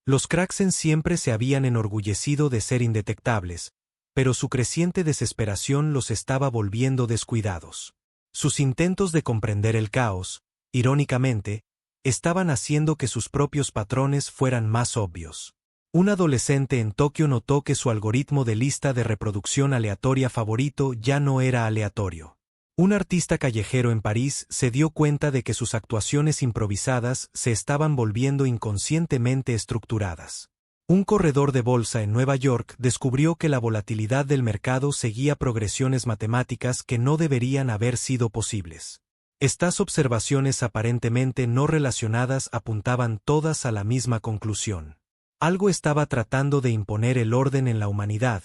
Los Kraksen siempre se habían enorgullecido de ser indetectables, pero su creciente desesperación los estaba volviendo descuidados. Sus intentos de comprender el caos, irónicamente, estaban haciendo que sus propios patrones fueran más obvios. Un adolescente en Tokio notó que su algoritmo de lista de reproducción aleatoria favorito ya no era aleatorio. Un artista callejero en París se dio cuenta de que sus actuaciones improvisadas se estaban volviendo inconscientemente estructuradas. Un corredor de bolsa en Nueva York descubrió que la volatilidad del mercado seguía progresiones matemáticas que no deberían haber sido posibles. Estas observaciones aparentemente no relacionadas apuntaban todas a la misma conclusión. Algo estaba tratando de imponer el orden en la humanidad,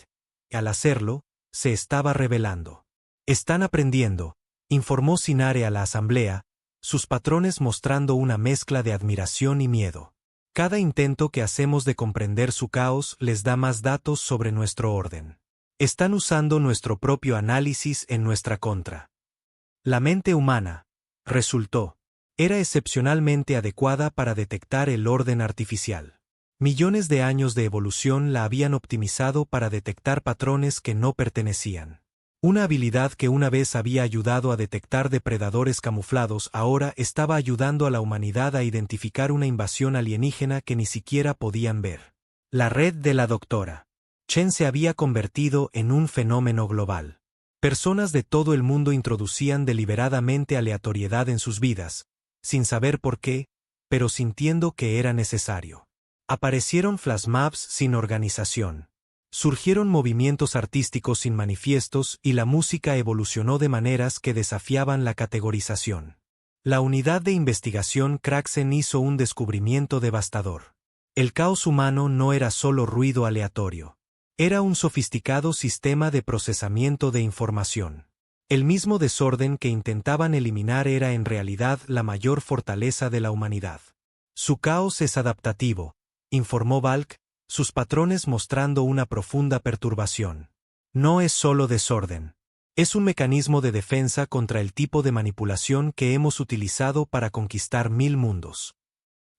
y al hacerlo, se estaba revelando. Están aprendiendo, informó Sinare a la asamblea, sus patrones mostrando una mezcla de admiración y miedo. Cada intento que hacemos de comprender su caos les da más datos sobre nuestro orden. Están usando nuestro propio análisis en nuestra contra. La mente humana, resultó, era excepcionalmente adecuada para detectar el orden artificial. Millones de años de evolución la habían optimizado para detectar patrones que no pertenecían. Una habilidad que una vez había ayudado a detectar depredadores camuflados ahora estaba ayudando a la humanidad a identificar una invasión alienígena que ni siquiera podían ver. La red de la doctora Chen se había convertido en un fenómeno global. Personas de todo el mundo introducían deliberadamente aleatoriedad en sus vidas, sin saber por qué, pero sintiendo que era necesario. Aparecieron flashmobs sin organización. Surgieron movimientos artísticos sin manifiestos y la música evolucionó de maneras que desafiaban la categorización. La unidad de investigación Craxen hizo un descubrimiento devastador. El caos humano no era solo ruido aleatorio. Era un sofisticado sistema de procesamiento de información. El mismo desorden que intentaban eliminar era en realidad la mayor fortaleza de la humanidad. Su caos es adaptativo, informó Valk, sus patrones mostrando una profunda perturbación. No es solo desorden. Es un mecanismo de defensa contra el tipo de manipulación que hemos utilizado para conquistar 1000 mundos.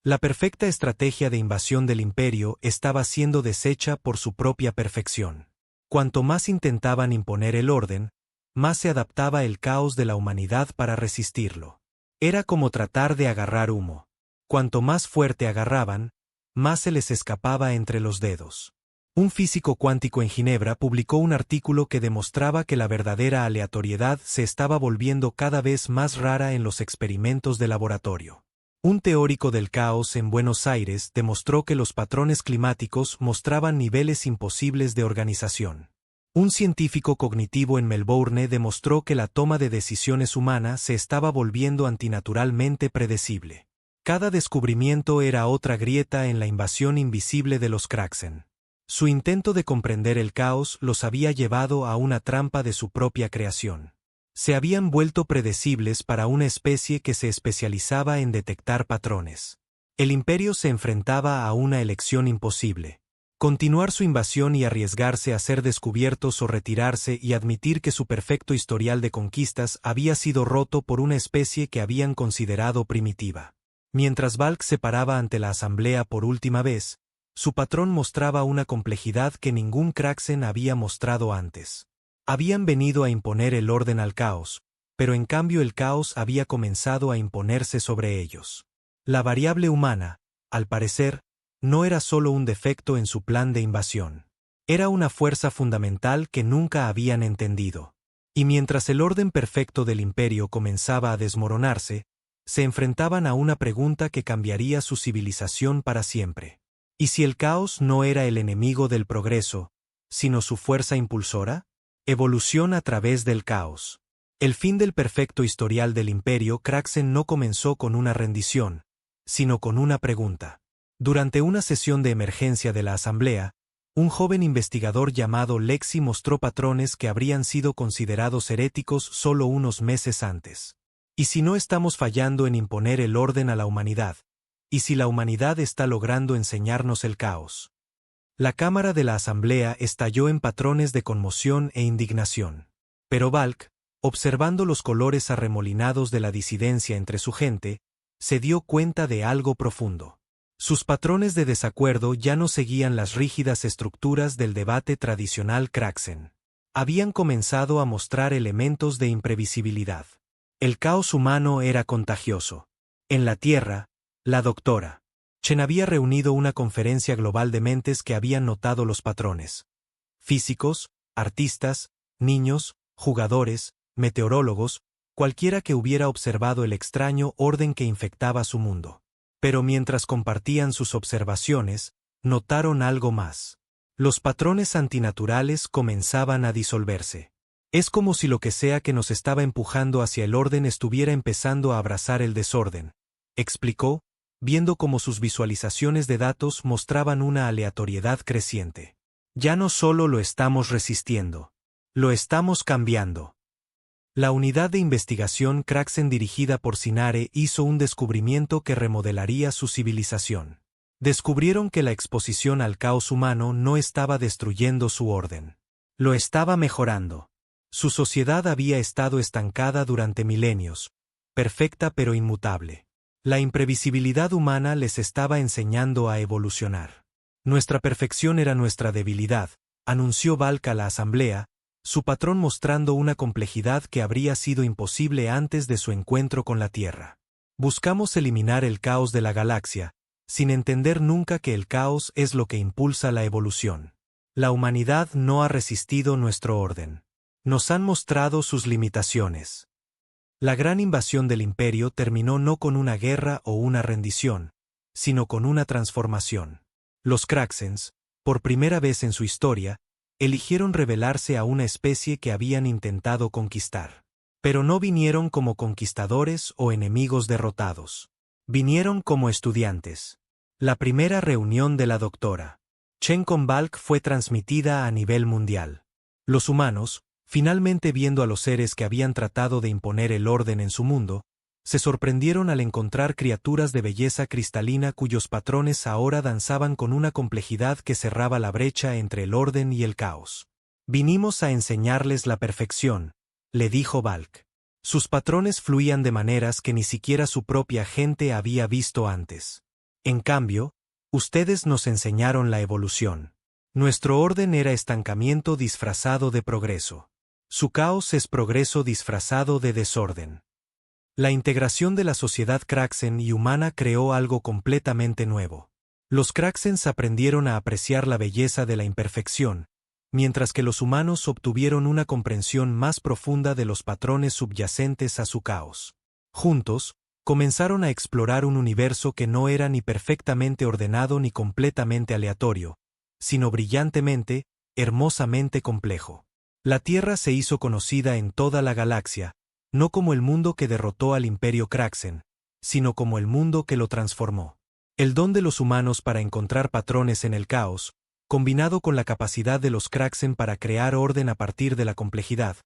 La perfecta estrategia de invasión del imperio estaba siendo deshecha por su propia perfección. Cuanto más intentaban imponer el orden, más se adaptaba el caos de la humanidad para resistirlo. Era como tratar de agarrar humo. Cuanto más fuerte agarraban, más se les escapaba entre los dedos. Un físico cuántico en Ginebra publicó un artículo que demostraba que la verdadera aleatoriedad se estaba volviendo cada vez más rara en los experimentos de laboratorio. Un teórico del caos en Buenos Aires demostró que los patrones climáticos mostraban niveles imposibles de organización. Un científico cognitivo en Melbourne demostró que la toma de decisiones humana se estaba volviendo antinaturalmente predecible. Cada descubrimiento era otra grieta en la invasión invisible de los Craxen. Su intento de comprender el caos los había llevado a una trampa de su propia creación. Se habían vuelto predecibles para una especie que se especializaba en detectar patrones. El imperio se enfrentaba a una elección imposible. Continuar su invasión y arriesgarse a ser descubiertos o retirarse y admitir que su perfecto historial de conquistas había sido roto por una especie que habían considerado primitiva. Mientras Valk se paraba ante la asamblea por última vez, su patrón mostraba una complejidad que ningún Craxen había mostrado antes. Habían venido a imponer el orden al caos, pero en cambio el caos había comenzado a imponerse sobre ellos. La variable humana, al parecer, no era solo un defecto en su plan de invasión. Era una fuerza fundamental que nunca habían entendido. Y mientras el orden perfecto del imperio comenzaba a desmoronarse, se enfrentaban a una pregunta que cambiaría su civilización para siempre. ¿Y si el caos no era el enemigo del progreso, sino su fuerza impulsora? Evolución a través del caos. El fin del perfecto historial del imperio Craxen no comenzó con una rendición, sino con una pregunta. Durante una sesión de emergencia de la asamblea, un joven investigador llamado Lexi mostró patrones que habrían sido considerados heréticos solo unos meses antes. ¿Y si no estamos fallando en imponer el orden a la humanidad? ¿Y si la humanidad está logrando enseñarnos el caos? La cámara de la asamblea estalló en patrones de conmoción e indignación. Pero Valk, observando los colores arremolinados de la disidencia entre su gente, se dio cuenta de algo profundo. Sus patrones de desacuerdo ya no seguían las rígidas estructuras del debate tradicional Craxen. Habían comenzado a mostrar elementos de imprevisibilidad. El caos humano era contagioso. En la Tierra, la doctora Chen había reunido una conferencia global de mentes que habían notado los patrones. Físicos, artistas, niños, jugadores, meteorólogos, cualquiera que hubiera observado el extraño orden que infectaba su mundo. Pero mientras compartían sus observaciones, notaron algo más. Los patrones antinaturales comenzaban a disolverse. Es como si lo que sea que nos estaba empujando hacia el orden estuviera empezando a abrazar el desorden, explicó, viendo cómo sus visualizaciones de datos mostraban una aleatoriedad creciente. Ya no solo lo estamos resistiendo, lo estamos cambiando. La unidad de investigación Kraxen dirigida por Sinare hizo un descubrimiento que remodelaría su civilización. Descubrieron que la exposición al caos humano no estaba destruyendo su orden. Lo estaba mejorando. Su sociedad había estado estancada durante milenios, perfecta pero inmutable. La imprevisibilidad humana les estaba enseñando a evolucionar. Nuestra perfección era nuestra debilidad, anunció Valk a la asamblea, su patrón mostrando una complejidad que habría sido imposible antes de su encuentro con la Tierra. Buscamos eliminar el caos de la galaxia, sin entender nunca que el caos es lo que impulsa la evolución. La humanidad no ha resistido nuestro orden. Nos han mostrado sus limitaciones. La gran invasión del Imperio terminó no con una guerra o una rendición, sino con una transformación. Los Kraxens, por primera vez en su historia, eligieron rebelarse a una especie que habían intentado conquistar. Pero no vinieron como conquistadores o enemigos derrotados. Vinieron como estudiantes. La primera reunión de la doctora Chen con Valk fue transmitida a nivel mundial. Los humanos, finalmente viendo a los seres que habían tratado de imponer el orden en su mundo, se sorprendieron al encontrar criaturas de belleza cristalina cuyos patrones ahora danzaban con una complejidad que cerraba la brecha entre el orden y el caos. Vinimos a enseñarles la perfección, le dijo Valk. Sus patrones fluían de maneras que ni siquiera su propia gente había visto antes. En cambio, ustedes nos enseñaron la evolución. Nuestro orden era estancamiento disfrazado de progreso. Su caos es progreso disfrazado de desorden. La integración de la sociedad Kraxen y humana creó algo completamente nuevo. Los Kraxens aprendieron a apreciar la belleza de la imperfección, mientras que los humanos obtuvieron una comprensión más profunda de los patrones subyacentes a su caos. Juntos, comenzaron a explorar un universo que no era ni perfectamente ordenado ni completamente aleatorio, sino brillantemente, hermosamente complejo. La Tierra se hizo conocida en toda la galaxia, no como el mundo que derrotó al Imperio Kraxen, sino como el mundo que lo transformó. El don de los humanos para encontrar patrones en el caos, combinado con la capacidad de los Kraxen para crear orden a partir de la complejidad,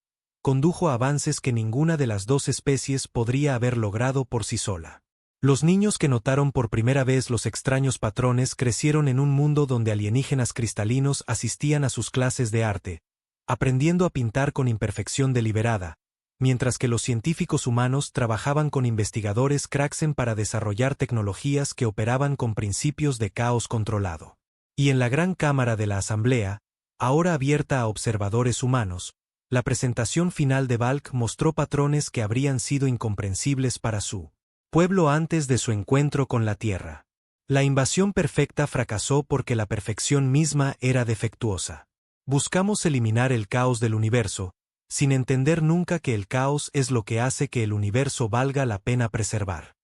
condujo a avances que ninguna de las dos especies podría haber logrado por sí sola. Los niños que notaron por primera vez los extraños patrones crecieron en un mundo donde alienígenas cristalinos asistían a sus clases de arte, aprendiendo a pintar con imperfección deliberada, mientras que los científicos humanos trabajaban con investigadores Kraxen para desarrollar tecnologías que operaban con principios de caos controlado. Y en la gran cámara de la asamblea, ahora abierta a observadores humanos, la presentación final de Valk mostró patrones que habrían sido incomprensibles para su pueblo antes de su encuentro con la Tierra. La invasión perfecta fracasó porque la perfección misma era defectuosa. Buscamos eliminar el caos del universo, sin entender nunca que el caos es lo que hace que el universo valga la pena preservar.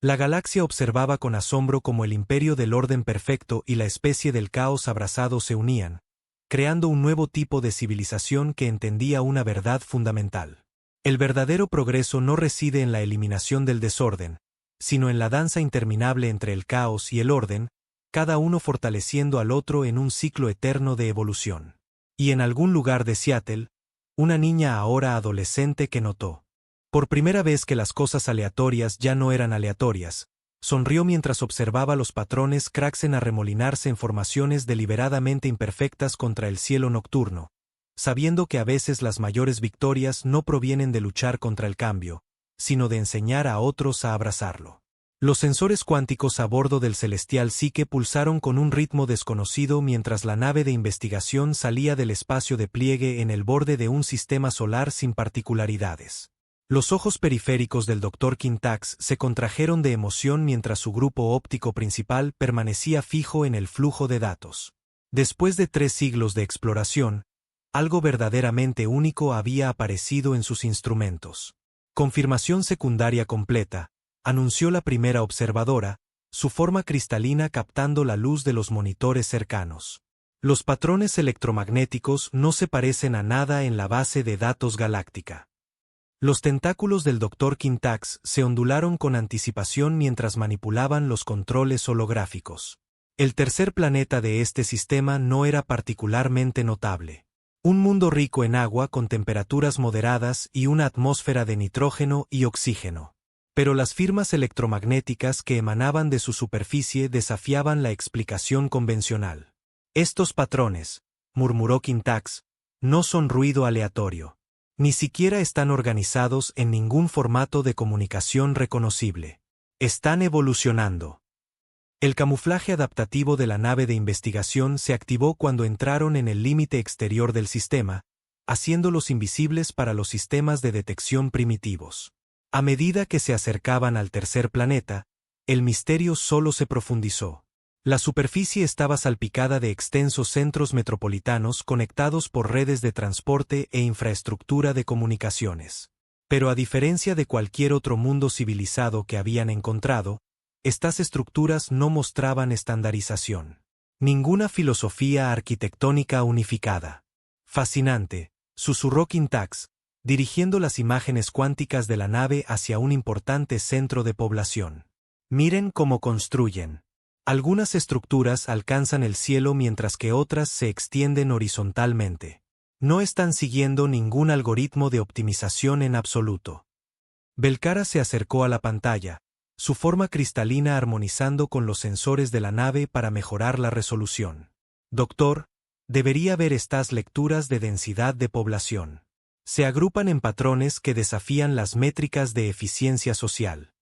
La galaxia observaba con asombro cómo el imperio del orden perfecto y la especie del caos abrazado se unían, creando un nuevo tipo de civilización que entendía una verdad fundamental. El verdadero progreso no reside en la eliminación del desorden, sino en la danza interminable entre el caos y el orden, cada uno fortaleciendo al otro en un ciclo eterno de evolución. Y en algún lugar de Seattle, una niña ahora adolescente que notó, por primera vez, que las cosas aleatorias ya no eran aleatorias, sonrió mientras observaba los patrones Kraxen arremolinarse en formaciones deliberadamente imperfectas contra el cielo nocturno, sabiendo que a veces las mayores victorias no provienen de luchar contra el cambio, sino de enseñar a otros a abrazarlo. Los sensores cuánticos a bordo del celestial Psique pulsaron con un ritmo desconocido mientras la nave de investigación salía del espacio de pliegue en el borde de un sistema solar sin particularidades. Los ojos periféricos del Dr. Quintax se contrajeron de emoción mientras su grupo óptico principal permanecía fijo en el flujo de datos. Después de 3 siglos de exploración, algo verdaderamente único había aparecido en sus instrumentos. Confirmación secundaria completa, anunció la primera observadora, su forma cristalina captando la luz de los monitores cercanos. Los patrones electromagnéticos no se parecen a nada en la base de datos galáctica. Los tentáculos del Dr. Quintax se ondularon con anticipación mientras manipulaban los controles holográficos. El tercer planeta de este sistema no era particularmente notable. Un mundo rico en agua con temperaturas moderadas y una atmósfera de nitrógeno y oxígeno. Pero las firmas electromagnéticas que emanaban de su superficie desafiaban la explicación convencional. Estos patrones, murmuró Quintax, no son ruido aleatorio. Ni siquiera están organizados en ningún formato de comunicación reconocible. Están evolucionando. El camuflaje adaptativo de la nave de investigación se activó cuando entraron en el límite exterior del sistema, haciéndolos invisibles para los sistemas de detección primitivos. A medida que se acercaban al tercer planeta, el misterio solo se profundizó. La superficie estaba salpicada de extensos centros metropolitanos conectados por redes de transporte e infraestructura de comunicaciones. Pero a diferencia de cualquier otro mundo civilizado que habían encontrado, estas estructuras no mostraban estandarización. Ninguna filosofía arquitectónica unificada. Fascinante, susurró Quintax, dirigiendo las imágenes cuánticas de la nave hacia un importante centro de población. Miren cómo construyen. Algunas estructuras alcanzan el cielo mientras que otras se extienden horizontalmente. No están siguiendo ningún algoritmo de optimización en absoluto. Belcara se acercó a la pantalla, su forma cristalina armonizando con los sensores de la nave para mejorar la resolución. Doctor, debería ver estas lecturas de densidad de población. Se agrupan en patrones que desafían las métricas de eficiencia social.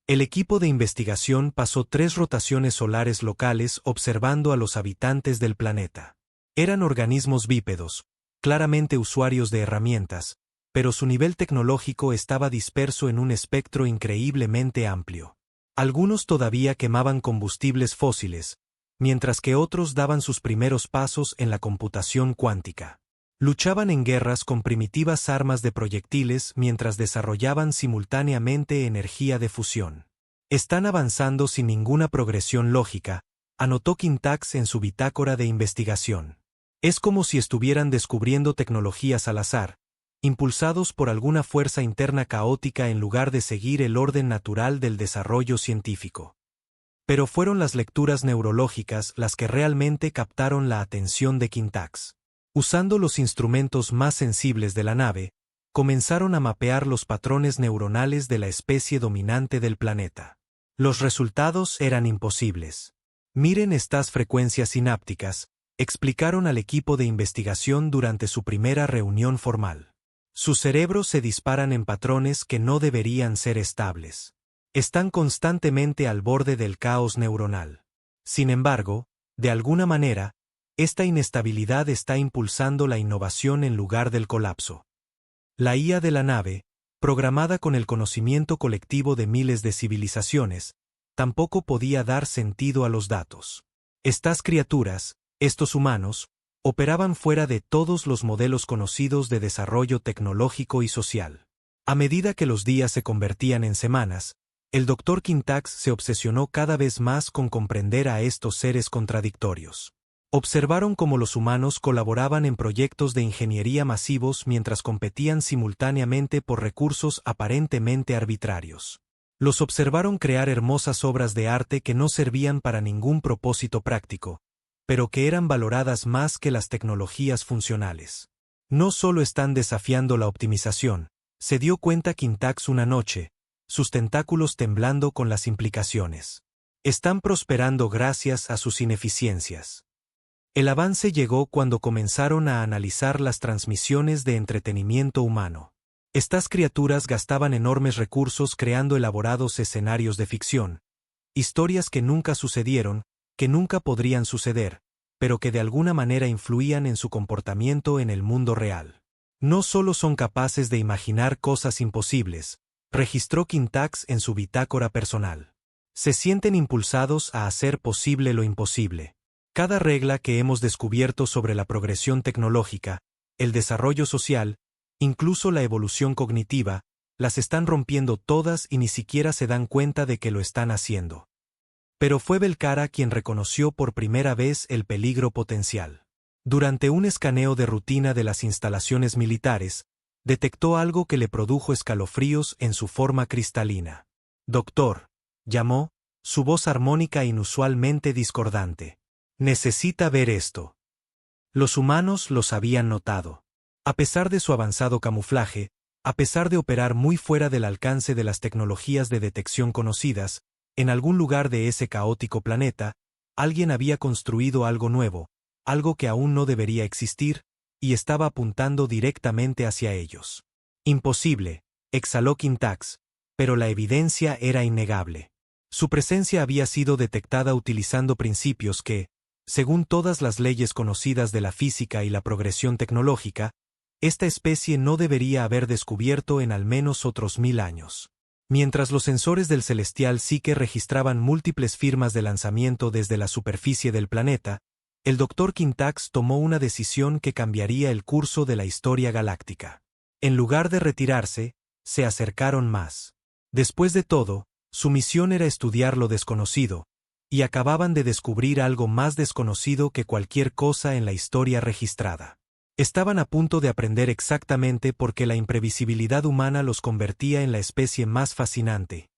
El equipo de investigación pasó 3 rotaciones solares locales observando a los habitantes del planeta. Eran organismos bípedos, claramente usuarios de herramientas, pero su nivel tecnológico estaba disperso en un espectro increíblemente amplio. Algunos todavía quemaban combustibles fósiles, mientras que otros daban sus primeros pasos en la computación cuántica. Luchaban en guerras con primitivas armas de proyectiles mientras desarrollaban simultáneamente energía de fusión. Están avanzando sin ninguna progresión lógica, anotó Quintax en su bitácora de investigación. Es como si estuvieran descubriendo tecnologías al azar, impulsados por alguna fuerza interna caótica en lugar de seguir el orden natural del desarrollo científico. Pero fueron las lecturas neurológicas las que realmente captaron la atención de Quintax. Usando los instrumentos más sensibles de la nave, comenzaron a mapear los patrones neuronales de la especie dominante del planeta. Los resultados eran imposibles. Miren estas frecuencias sinápticas, explicaron al equipo de investigación durante su primera reunión formal. Sus cerebros se disparan en patrones que no deberían ser estables. Están constantemente al borde del caos neuronal. Sin embargo, de alguna manera, esta inestabilidad está impulsando la innovación en lugar del colapso. La IA de la nave, programada con el conocimiento colectivo de miles de civilizaciones, tampoco podía dar sentido a los datos. Estas criaturas, estos humanos, operaban fuera de todos los modelos conocidos de desarrollo tecnológico y social. A medida que los días se convertían en semanas, el Dr. Quintax se obsesionó cada vez más con comprender a estos seres contradictorios. Observaron cómo los humanos colaboraban en proyectos de ingeniería masivos mientras competían simultáneamente por recursos aparentemente arbitrarios. Los observaron crear hermosas obras de arte que no servían para ningún propósito práctico, pero que eran valoradas más que las tecnologías funcionales. No solo están desafiando la optimización, se dio cuenta Quintax una noche, sus tentáculos temblando con las implicaciones. Están prosperando gracias a sus ineficiencias. El avance llegó cuando comenzaron a analizar las transmisiones de entretenimiento humano. Estas criaturas gastaban enormes recursos creando elaborados escenarios de ficción, historias que nunca sucedieron, que nunca podrían suceder, pero que de alguna manera influían en su comportamiento en el mundo real. No solo son capaces de imaginar cosas imposibles, registró Kintax en su bitácora personal. Se sienten impulsados a hacer posible lo imposible. Cada regla que hemos descubierto sobre la progresión tecnológica, el desarrollo social, incluso la evolución cognitiva, las están rompiendo todas y ni siquiera se dan cuenta de que lo están haciendo. Pero fue Belcara quien reconoció por primera vez el peligro potencial. Durante un escaneo de rutina de las instalaciones militares, detectó algo que le produjo escalofríos en su forma cristalina. «Doctor», llamó, su voz armónica inusualmente discordante. «Necesita ver esto». Los humanos los habían notado. A pesar de su avanzado camuflaje, a pesar de operar muy fuera del alcance de las tecnologías de detección conocidas, en algún lugar de ese caótico planeta, alguien había construido algo nuevo, algo que aún no debería existir, y estaba apuntando directamente hacia ellos. «Imposible», exhaló Kintax, pero la evidencia era innegable. Su presencia había sido detectada utilizando principios que, según todas las leyes conocidas de la física y la progresión tecnológica, esta especie no debería haber descubierto en al menos otros 1000 años. Mientras los sensores del celestial Psyche registraban múltiples firmas de lanzamiento desde la superficie del planeta, el Dr. Kintax tomó una decisión que cambiaría el curso de la historia galáctica. En lugar de retirarse, se acercaron más. Después de todo, su misión era estudiar lo desconocido, y acababan de descubrir algo más desconocido que cualquier cosa en la historia registrada. Estaban a punto de aprender exactamente por qué la imprevisibilidad humana los convertía en la especie más fascinante,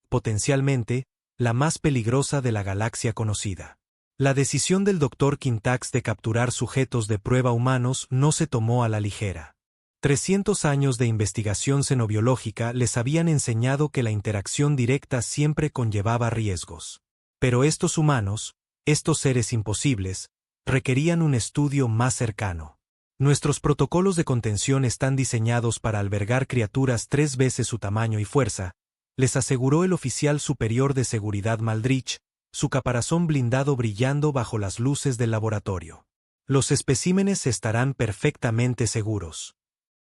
potencialmente, la más peligrosa de la galaxia conocida. La decisión del Dr. Kintax de capturar sujetos de prueba humanos no se tomó a la ligera. 300 años de investigación xenobiológica les habían enseñado que la interacción directa siempre conllevaba riesgos. Pero estos humanos, estos seres imposibles, requerían un estudio más cercano. Nuestros protocolos de contención están diseñados para albergar criaturas 3 veces su tamaño y fuerza, les aseguró el oficial superior de seguridad Maldrich, su caparazón blindado brillando bajo las luces del laboratorio. Los especímenes estarán perfectamente seguros.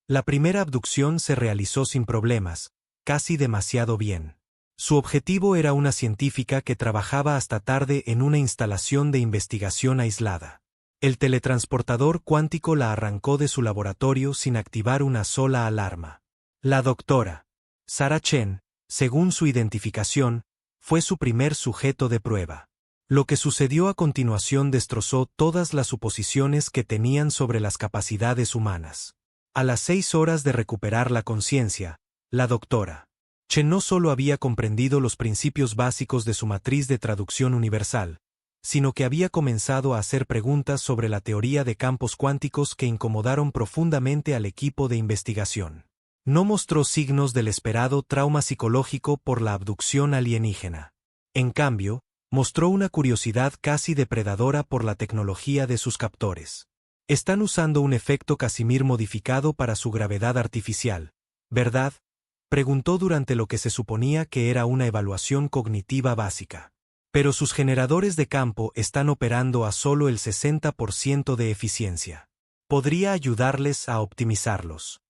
La primera abducción se realizó sin problemas, casi demasiado bien. Su objetivo era una científica que trabajaba hasta tarde en una instalación de investigación aislada. El teletransportador cuántico la arrancó de su laboratorio sin activar una sola alarma. La doctora Sarah Chen, según su identificación, fue su primer sujeto de prueba. Lo que sucedió a continuación destrozó todas las suposiciones que tenían sobre las capacidades humanas. A las 6 horas de recuperar la conciencia, la doctora Chen no solo había comprendido los principios básicos de su matriz de traducción universal, sino que había comenzado a hacer preguntas sobre la teoría de campos cuánticos que incomodaron profundamente al equipo de investigación. No mostró signos del esperado trauma psicológico por la abducción alienígena. En cambio, mostró una curiosidad casi depredadora por la tecnología de sus captores. Están usando un efecto Casimir modificado para su gravedad artificial, ¿verdad?, preguntó durante lo que se suponía que era una evaluación cognitiva básica. Pero sus generadores de campo están operando a solo el 60% de eficiencia. Podría ayudarles a optimizarlos.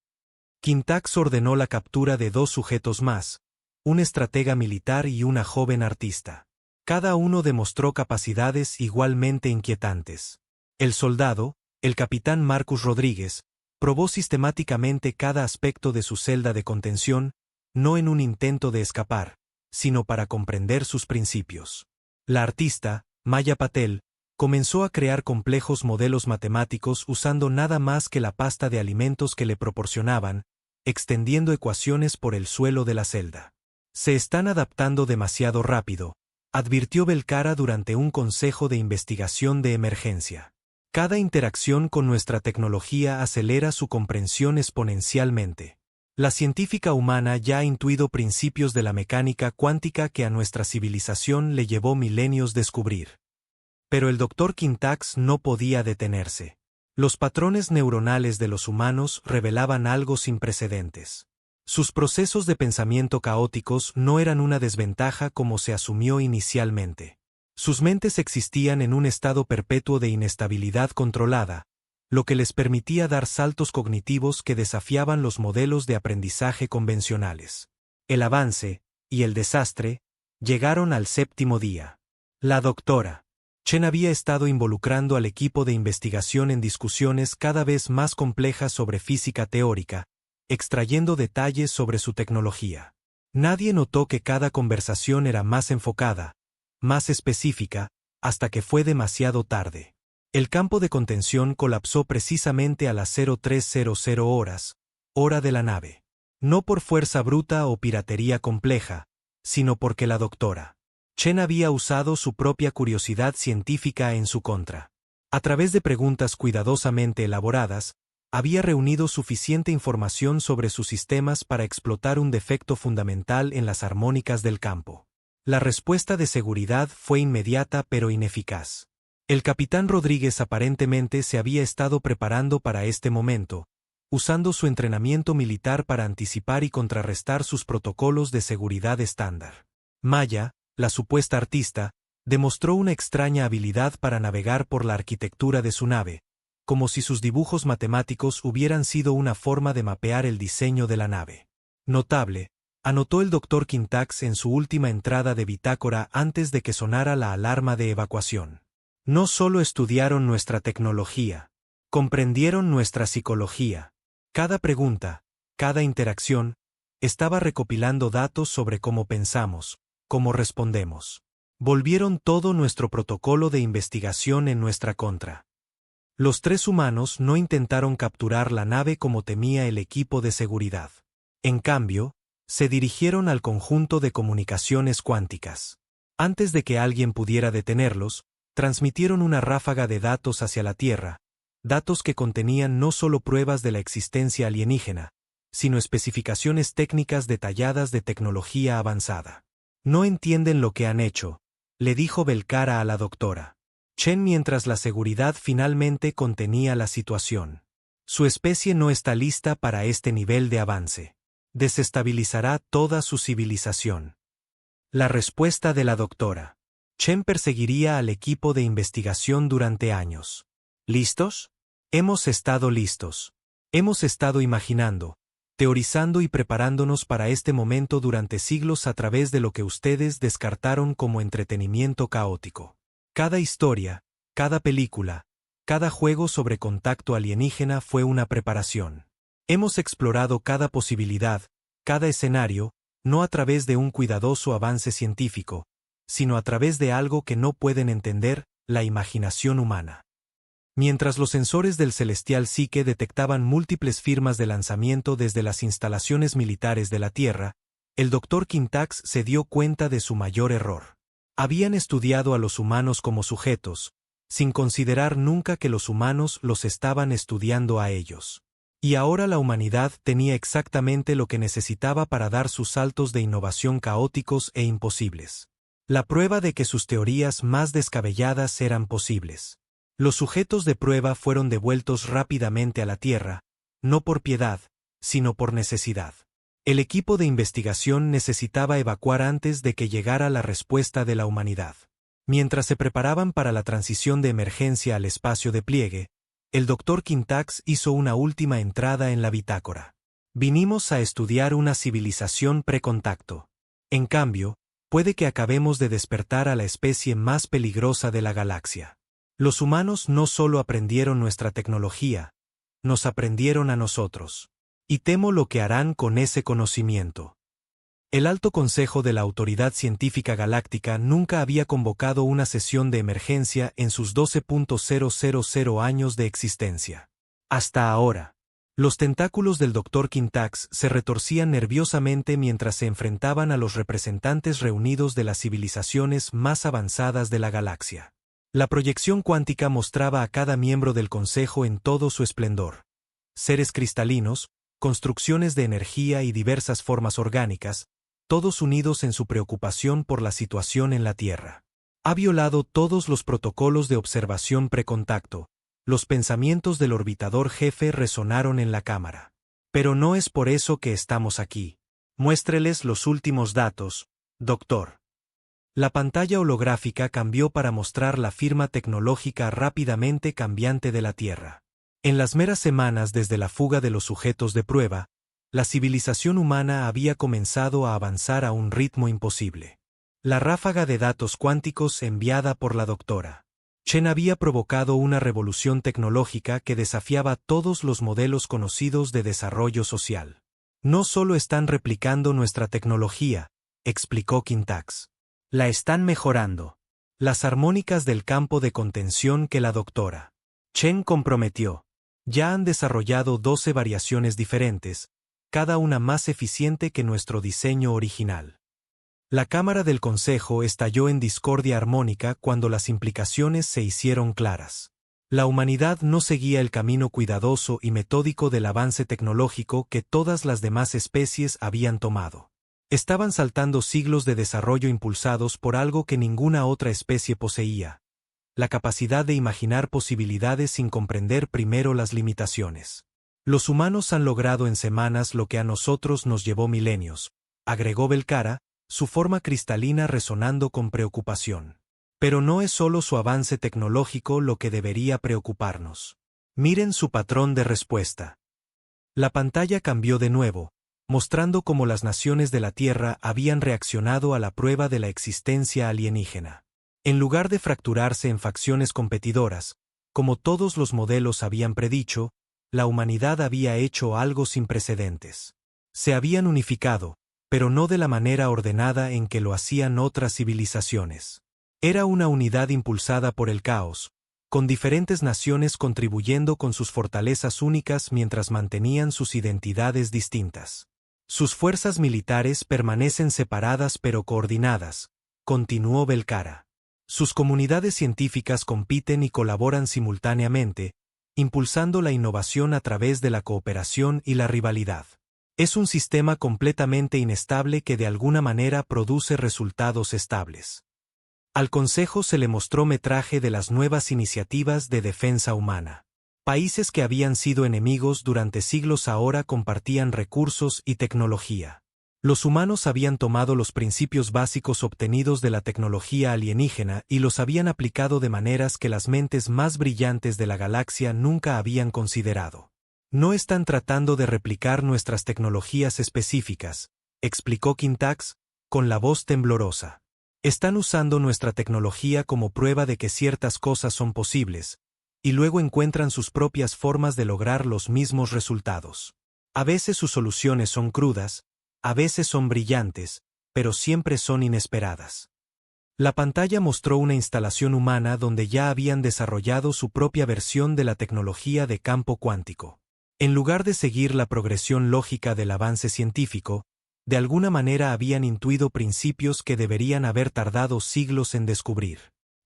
Kintax ordenó la captura de 2 sujetos más, un estratega militar y una joven artista. Cada uno demostró capacidades igualmente inquietantes. El soldado, el capitán Marcus Rodríguez, probó sistemáticamente cada aspecto de su celda de contención, no en un intento de escapar, sino para comprender sus principios. La artista, Maya Patel, comenzó a crear complejos modelos matemáticos usando nada más que la pasta de alimentos que le proporcionaban, extendiendo ecuaciones por el suelo de la celda. Se están adaptando demasiado rápido, advirtió Belcara durante un consejo de investigación de emergencia. Cada interacción con nuestra tecnología acelera su comprensión exponencialmente. La científica humana ya ha intuido principios de la mecánica cuántica que a nuestra civilización le llevó milenios descubrir. Pero el Dr. Kintax no podía detenerse. Los patrones neuronales de los humanos revelaban algo sin precedentes. Sus procesos de pensamiento caóticos no eran una desventaja como se asumió inicialmente. Sus mentes existían en un estado perpetuo de inestabilidad controlada, lo que les permitía dar saltos cognitivos que desafiaban los modelos de aprendizaje convencionales. El avance, y el desastre, llegaron al séptimo día. La doctora Chen había estado involucrando al equipo de investigación en discusiones cada vez más complejas sobre física teórica, extrayendo detalles sobre su tecnología. Nadie notó que cada conversación era más enfocada, más específica, hasta que fue demasiado tarde. El campo de contención colapsó precisamente a las 0300 horas, hora de la nave. No por fuerza bruta o piratería compleja, sino porque la doctora Chen había usado su propia curiosidad científica en su contra. A través de preguntas cuidadosamente elaboradas, había reunido suficiente información sobre sus sistemas para explotar un defecto fundamental en las armónicas del campo. La respuesta de seguridad fue inmediata pero ineficaz. El capitán Rodríguez aparentemente se había estado preparando para este momento, usando su entrenamiento militar para anticipar y contrarrestar sus protocolos de seguridad estándar. Maya, la supuesta artista, demostró una extraña habilidad para navegar por la arquitectura de su nave, como si sus dibujos matemáticos hubieran sido una forma de mapear el diseño de la nave. Notable, anotó el Dr. Quintax en su última entrada de bitácora antes de que sonara la alarma de evacuación. No solo estudiaron nuestra tecnología, comprendieron nuestra psicología. Cada pregunta, cada interacción, estaba recopilando datos sobre cómo pensamos, cómo respondemos. Volvieron todo nuestro protocolo de investigación en nuestra contra. Los 3 humanos no intentaron capturar la nave como temía el equipo de seguridad. En cambio, se dirigieron al conjunto de comunicaciones cuánticas. Antes de que alguien pudiera detenerlos, transmitieron una ráfaga de datos hacia la Tierra, datos que contenían no solo pruebas de la existencia alienígena, sino especificaciones técnicas detalladas de tecnología avanzada. No entienden lo que han hecho, le dijo Belcara a la doctora Chen mientras la seguridad finalmente contenía la situación. Su especie no está lista para este nivel de avance. Desestabilizará toda su civilización. La respuesta de la doctora Chen perseguiría al equipo de investigación durante años. ¿Listos? Hemos estado listos. Hemos estado imaginando, teorizando y preparándonos para este momento durante siglos a través de lo que ustedes descartaron como entretenimiento caótico. Cada historia, cada película, cada juego sobre contacto alienígena fue una preparación. Hemos explorado cada posibilidad, cada escenario, no a través de un cuidadoso avance científico, sino a través de algo que no pueden entender, la imaginación humana. Mientras los sensores del celestial Psique detectaban múltiples firmas de lanzamiento desde las instalaciones militares de la Tierra, el Dr. Quintax se dio cuenta de su mayor error. Habían estudiado a los humanos como sujetos, sin considerar nunca que los humanos los estaban estudiando a ellos. Y ahora la humanidad tenía exactamente lo que necesitaba para dar sus saltos de innovación caóticos e imposibles. La prueba de que sus teorías más descabelladas eran posibles. Los sujetos de prueba fueron devueltos rápidamente a la Tierra, no por piedad, sino por necesidad. El equipo de investigación necesitaba evacuar antes de que llegara la respuesta de la humanidad. Mientras se preparaban para la transición de emergencia al espacio de pliegue, el Dr. Quintax hizo una última entrada en la bitácora. Vinimos a estudiar una civilización precontacto. En cambio, puede que acabemos de despertar a la especie más peligrosa de la galaxia. Los humanos no solo aprendieron nuestra tecnología, nos aprendieron a nosotros. Y temo lo que harán con ese conocimiento. El Alto Consejo de la Autoridad Científica Galáctica nunca había convocado una sesión de emergencia en sus 12.000 años de existencia. Hasta ahora, los tentáculos del Dr. Quintax se retorcían nerviosamente mientras se enfrentaban a los representantes reunidos de las civilizaciones más avanzadas de la galaxia. La proyección cuántica mostraba a cada miembro del Consejo en todo su esplendor. Seres cristalinos, construcciones de energía y diversas formas orgánicas, todos unidos en su preocupación por la situación en la Tierra. Ha violado todos los protocolos de observación precontacto. Los pensamientos del orbitador jefe resonaron en la cámara. Pero no es por eso que estamos aquí. Muéstreles los últimos datos, doctor. La pantalla holográfica cambió para mostrar la firma tecnológica rápidamente cambiante de la Tierra. En las meras semanas desde la fuga de los sujetos de prueba, la civilización humana había comenzado a avanzar a un ritmo imposible. La ráfaga de datos cuánticos enviada por la doctora Chen había provocado una revolución tecnológica que desafiaba todos los modelos conocidos de desarrollo social. No solo están replicando nuestra tecnología, explicó Kintax. La están mejorando. Las armónicas del campo de contención que la doctora Chen comprometió. Ya han desarrollado 12 variaciones diferentes, cada una más eficiente que nuestro diseño original. La Cámara del Consejo estalló en discordia armónica cuando las implicaciones se hicieron claras. La humanidad no seguía el camino cuidadoso y metódico del avance tecnológico que todas las demás especies habían tomado. Estaban saltando siglos de desarrollo impulsados por algo que ninguna otra especie poseía: la capacidad de imaginar posibilidades sin comprender primero las limitaciones. Los humanos han logrado en semanas lo que a nosotros nos llevó milenios, agregó Belcara, su forma cristalina resonando con preocupación. Pero no es solo su avance tecnológico lo que debería preocuparnos. Miren su patrón de respuesta. La pantalla cambió de nuevo, mostrando cómo las naciones de la Tierra habían reaccionado a la prueba de la existencia alienígena. En lugar de fracturarse en facciones competidoras, como todos los modelos habían predicho, la humanidad había hecho algo sin precedentes. Se habían unificado, pero no de la manera ordenada en que lo hacían otras civilizaciones. Era una unidad impulsada por el caos, con diferentes naciones contribuyendo con sus fortalezas únicas mientras mantenían sus identidades distintas. Sus fuerzas militares permanecen separadas pero coordinadas, continuó Belcara. Sus comunidades científicas compiten y colaboran simultáneamente, impulsando la innovación a través de la cooperación y la rivalidad. Es un sistema completamente inestable que de alguna manera produce resultados estables. Al Consejo se le mostró metraje de las nuevas iniciativas de defensa humana. Países que habían sido enemigos durante siglos ahora compartían recursos y tecnología. Los humanos habían tomado los principios básicos obtenidos de la tecnología alienígena y los habían aplicado de maneras que las mentes más brillantes de la galaxia nunca habían considerado. No están tratando de replicar nuestras tecnologías específicas, explicó Kintax, con la voz temblorosa. Están usando nuestra tecnología como prueba de que ciertas cosas son posibles, y luego encuentran sus propias formas de lograr los mismos resultados. A veces sus soluciones son crudas, a veces son brillantes, pero siempre son inesperadas. La pantalla mostró una instalación humana donde ya habían desarrollado su propia versión de la tecnología de campo cuántico. En lugar de seguir la progresión lógica del avance científico, de alguna manera habían intuido principios que deberían haber tardado siglos en descubrir.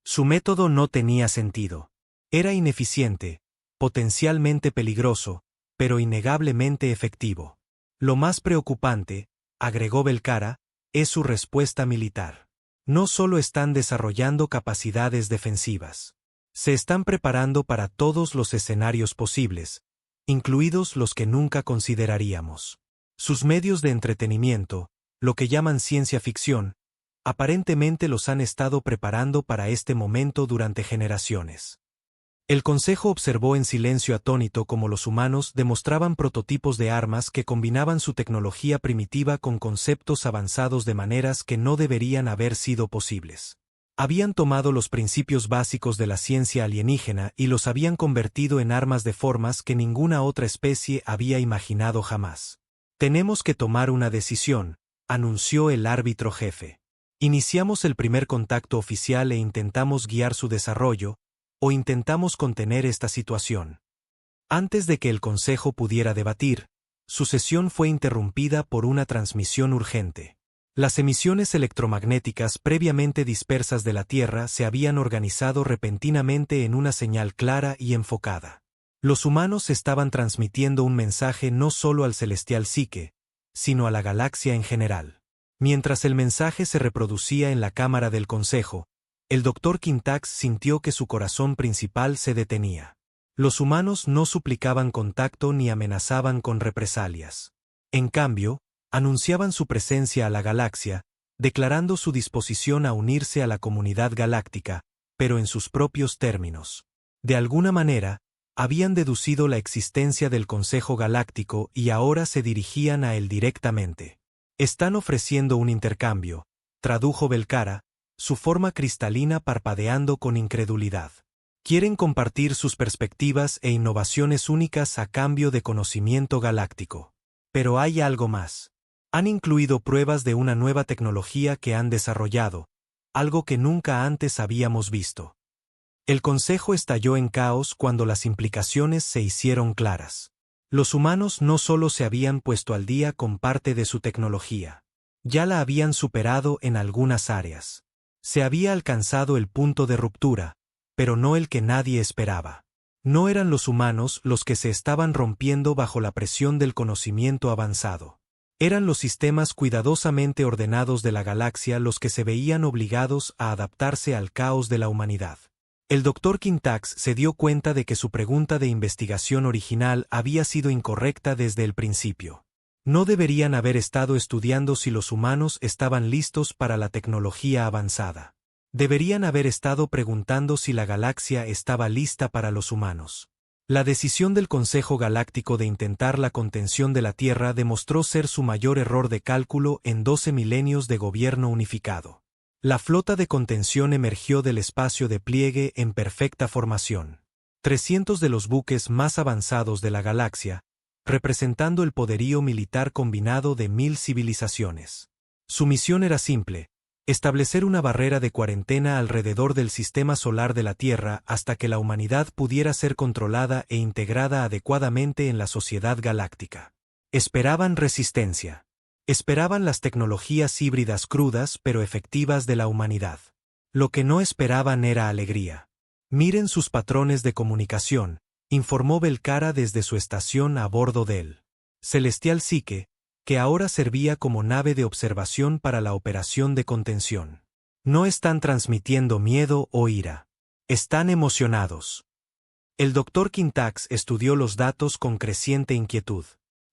Su método no tenía sentido. Era ineficiente, potencialmente peligroso, pero innegablemente efectivo. Lo más preocupante, agregó Belcara, es su respuesta militar. No solo están desarrollando capacidades defensivas. Se están preparando para todos los escenarios posibles, incluidos los que nunca consideraríamos. Sus medios de entretenimiento, lo que llaman ciencia ficción, aparentemente los han estado preparando para este momento durante generaciones. El Consejo observó en silencio atónito cómo los humanos demostraban prototipos de armas que combinaban su tecnología primitiva con conceptos avanzados de maneras que no deberían haber sido posibles. Habían tomado los principios básicos de la ciencia alienígena y los habían convertido en armas de formas que ninguna otra especie había imaginado jamás. Tenemos que tomar una decisión, anunció el árbitro jefe. Iniciamos el primer contacto oficial e intentamos guiar su desarrollo, o intentamos contener esta situación. Antes de que el Consejo pudiera debatir, su sesión fue interrumpida por una transmisión urgente. Las emisiones electromagnéticas previamente dispersas de la Tierra se habían organizado repentinamente en una señal clara y enfocada. Los humanos estaban transmitiendo un mensaje no solo al celestial Psique, sino a la galaxia en general. Mientras el mensaje se reproducía en la cámara del Consejo, el Dr. Kintax sintió que su corazón principal se detenía. Los humanos no suplicaban contacto ni amenazaban con represalias. En cambio, anunciaban su presencia a la galaxia, declarando su disposición a unirse a la comunidad galáctica, pero en sus propios términos. De alguna manera, Habían deducido la existencia del Consejo Galáctico y ahora se dirigían a él directamente. «Están ofreciendo un intercambio», tradujo Belcara, su forma cristalina parpadeando con incredulidad. «Quieren compartir sus perspectivas e innovaciones únicas a cambio de conocimiento galáctico. Pero hay algo más. Han incluido pruebas de una nueva tecnología que han desarrollado, algo que nunca antes habíamos visto». El Consejo estalló en caos cuando las implicaciones se hicieron claras. Los humanos no solo se habían puesto al día con parte de su tecnología, ya la habían superado en algunas áreas. Se había alcanzado el punto de ruptura, pero no el que nadie esperaba. No eran los humanos los que se estaban rompiendo bajo la presión del conocimiento avanzado. Eran los sistemas cuidadosamente ordenados de la galaxia los que se veían obligados a adaptarse al caos de la humanidad. El Dr. Quintax se dio cuenta de que su pregunta de investigación original había sido incorrecta desde el principio. No deberían haber estado estudiando si los humanos estaban listos para la tecnología avanzada. Deberían haber estado preguntando si la galaxia estaba lista para los humanos. La decisión del Consejo Galáctico de intentar la contención de la Tierra demostró ser su mayor error de cálculo en 12 milenios de gobierno unificado. La flota de contención emergió del espacio de pliegue en perfecta formación. 300 de los buques más avanzados de la galaxia, representando el poderío militar combinado de 1000 civilizaciones. Su misión era simple: establecer una barrera de cuarentena alrededor del sistema solar de la Tierra hasta que la humanidad pudiera ser controlada e integrada adecuadamente en la sociedad galáctica. Esperaban resistencia. Esperaban las tecnologías híbridas crudas pero efectivas de la humanidad. Lo que no esperaban era alegría. «Miren sus patrones de comunicación», informó Belcara desde su estación a bordo del Celestial Psique, que ahora servía como nave de observación para la operación de contención. «No están transmitiendo miedo o ira. Están emocionados». El Dr. Quintax estudió los datos con creciente inquietud.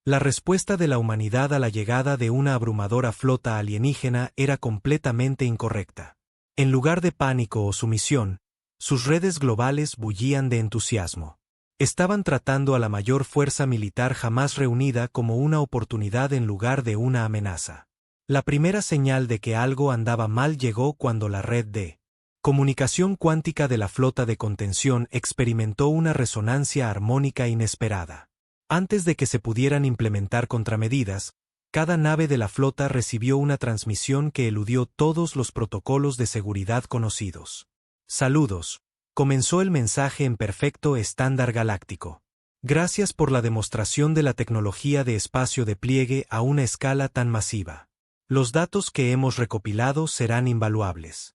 La respuesta de la humanidad a la llegada de una abrumadora flota alienígena era completamente incorrecta. En lugar de pánico o sumisión, sus redes globales bullían de entusiasmo. Estaban tratando a la mayor fuerza militar jamás reunida como una oportunidad en lugar de una amenaza. La primera señal de que algo andaba mal llegó cuando la red de comunicación cuántica de la flota de contención experimentó una resonancia armónica inesperada. Antes de que se pudieran implementar contramedidas, cada nave de la flota recibió una transmisión que eludió todos los protocolos de seguridad conocidos. «Saludos», comenzó el mensaje en perfecto estándar galáctico. «Gracias por la demostración de la tecnología de espacio de pliegue a una escala tan masiva. Los datos que hemos recopilado serán invaluables».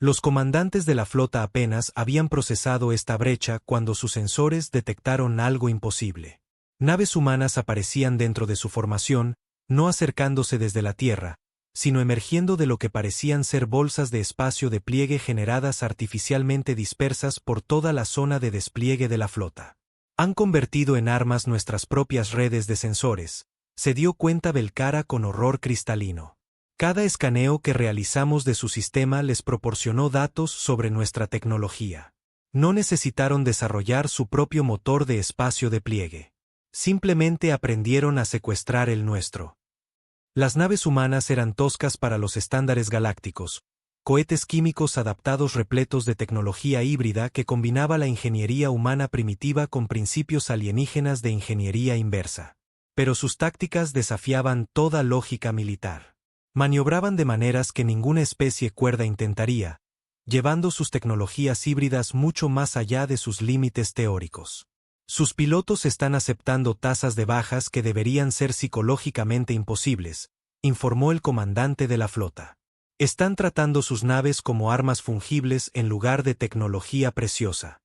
Los comandantes de la flota apenas habían procesado esta brecha cuando sus sensores detectaron algo imposible. Naves humanas aparecían dentro de su formación, no acercándose desde la Tierra, sino emergiendo de lo que parecían ser bolsas de espacio de pliegue generadas artificialmente dispersas por toda la zona de despliegue de la flota. «Han convertido en armas nuestras propias redes de sensores», se dio cuenta Belcara con horror cristalino. «Cada escaneo que realizamos de su sistema les proporcionó datos sobre nuestra tecnología. No necesitaron desarrollar su propio motor de espacio de pliegue. Simplemente aprendieron a secuestrar el nuestro». Las naves humanas eran toscas para los estándares galácticos, cohetes químicos adaptados repletos de tecnología híbrida que combinaba la ingeniería humana primitiva con principios alienígenas de ingeniería inversa. Pero sus tácticas desafiaban toda lógica militar. Maniobraban de maneras que ninguna especie cuerda intentaría, llevando sus tecnologías híbridas mucho más allá de sus límites teóricos. «Sus pilotos están aceptando tasas de bajas que deberían ser psicológicamente imposibles», informó el comandante de la flota. «Están tratando sus naves como armas fungibles en lugar de tecnología preciosa».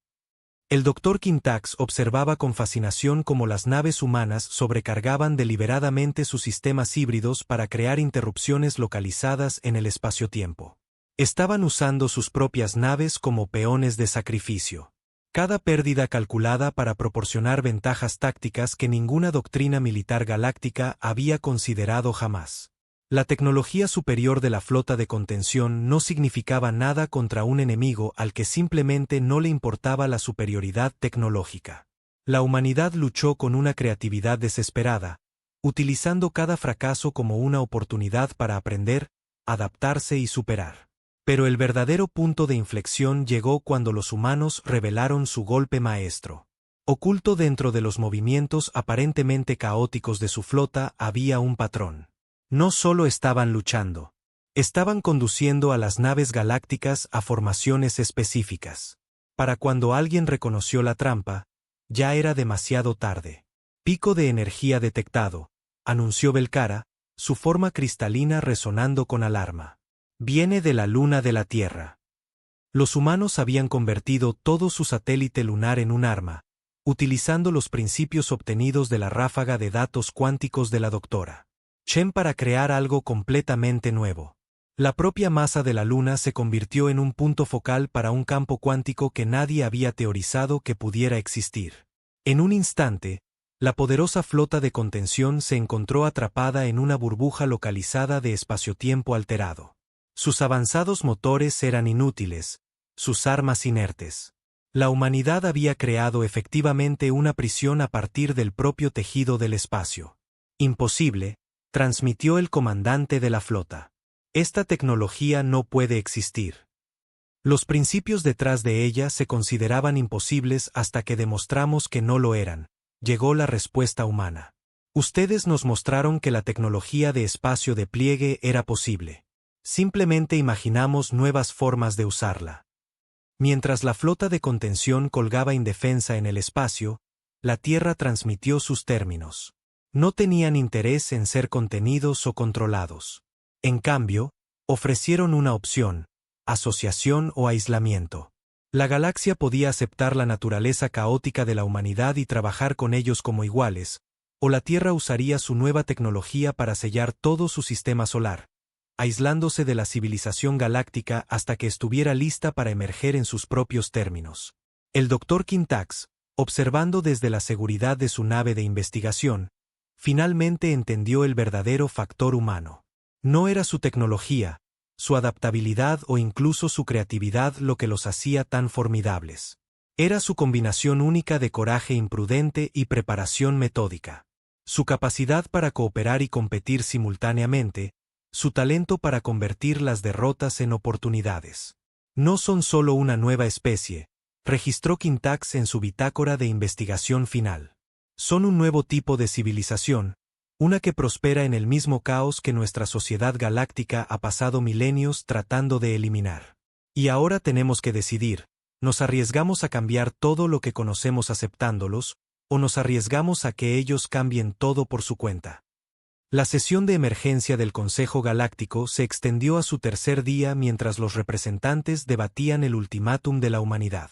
El Dr. Quintax observaba con fascinación cómo las naves humanas sobrecargaban deliberadamente sus sistemas híbridos para crear interrupciones localizadas en el espacio-tiempo. Estaban usando sus propias naves como peones de sacrificio. Cada pérdida calculada para proporcionar ventajas tácticas que ninguna doctrina militar galáctica había considerado jamás. La tecnología superior de la flota de contención no significaba nada contra un enemigo al que simplemente no le importaba la superioridad tecnológica. La humanidad luchó con una creatividad desesperada, utilizando cada fracaso como una oportunidad para aprender, adaptarse y superar. Pero el verdadero punto de inflexión llegó cuando los humanos revelaron su golpe maestro. Oculto dentro de los movimientos aparentemente caóticos de su flota había un patrón. No solo estaban luchando, estaban conduciendo a las naves galácticas a formaciones específicas. Para cuando alguien reconoció la trampa, ya era demasiado tarde. Pico de energía detectado, anunció Belcara, su forma cristalina resonando con alarma. Viene de la luna de la Tierra. Los humanos habían convertido todo su satélite lunar en un arma, utilizando los principios obtenidos de la ráfaga de datos cuánticos de la doctora Chen para crear algo completamente nuevo. La propia masa de la Luna se convirtió en un punto focal para un campo cuántico que nadie había teorizado que pudiera existir. En un instante, la poderosa flota de contención se encontró atrapada en una burbuja localizada de espaciotiempo alterado. Sus avanzados motores eran inútiles, sus armas inertes. La humanidad había creado efectivamente una prisión a partir del propio tejido del espacio. Imposible, transmitió el comandante de la flota. Esta tecnología no puede existir. Los principios detrás de ella se consideraban imposibles hasta que demostramos que no lo eran, llegó la respuesta humana. Ustedes nos mostraron que la tecnología de espacio de pliegue era posible. Simplemente imaginamos nuevas formas de usarla. Mientras la flota de contención colgaba indefensa en el espacio, la Tierra transmitió sus términos. No tenían interés en ser contenidos o controlados. En cambio, ofrecieron una opción: asociación o aislamiento. La galaxia podía aceptar la naturaleza caótica de la humanidad y trabajar con ellos como iguales, o la Tierra usaría su nueva tecnología para sellar todo su sistema solar, aislándose de la civilización galáctica hasta que estuviera lista para emerger en sus propios términos. El Dr. Quintax, observando desde la seguridad de su nave de investigación, finalmente entendió el verdadero factor humano. No era su tecnología, su adaptabilidad o incluso su creatividad lo que los hacía tan formidables. Era su combinación única de coraje imprudente y preparación metódica. Su capacidad para cooperar y competir simultáneamente, su talento para convertir las derrotas en oportunidades. No son solo una nueva especie, registró Quintax en su bitácora de investigación final. Son un nuevo tipo de civilización, una que prospera en el mismo caos que nuestra sociedad galáctica ha pasado milenios tratando de eliminar. Y ahora tenemos que decidir: ¿nos arriesgamos a cambiar todo lo que conocemos aceptándolos, o nos arriesgamos a que ellos cambien todo por su cuenta? La sesión de emergencia del Consejo Galáctico se extendió a su tercer día mientras los representantes debatían el ultimátum de la humanidad.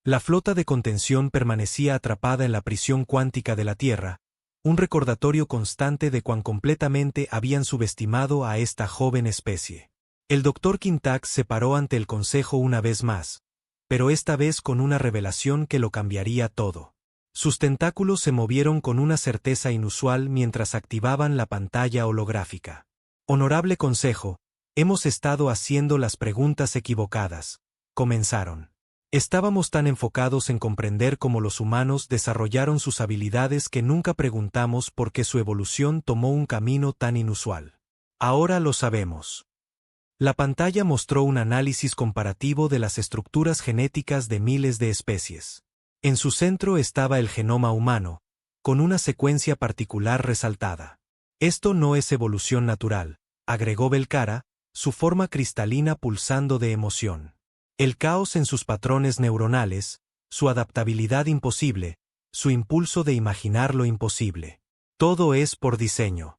La flota de contención permanecía atrapada en la prisión cuántica de la Tierra, un recordatorio constante de cuán completamente habían subestimado a esta joven especie. El Dr. Quintax se paró ante el Consejo una vez más, pero esta vez con una revelación que lo cambiaría todo. Sus tentáculos se movieron con una certeza inusual mientras activaban la pantalla holográfica. Honorable Consejo, hemos estado haciendo las preguntas equivocadas, comenzaron. Estábamos tan enfocados en comprender cómo los humanos desarrollaron sus habilidades que nunca preguntamos por qué su evolución tomó un camino tan inusual. Ahora lo sabemos. La pantalla mostró un análisis comparativo de las estructuras genéticas de miles de especies. En su centro estaba el genoma humano, con una secuencia particular resaltada. Esto no es evolución natural, agregó Belcara, su forma cristalina pulsando de emoción. El caos en sus patrones neuronales, su adaptabilidad imposible, su impulso de imaginar lo imposible. Todo es por diseño.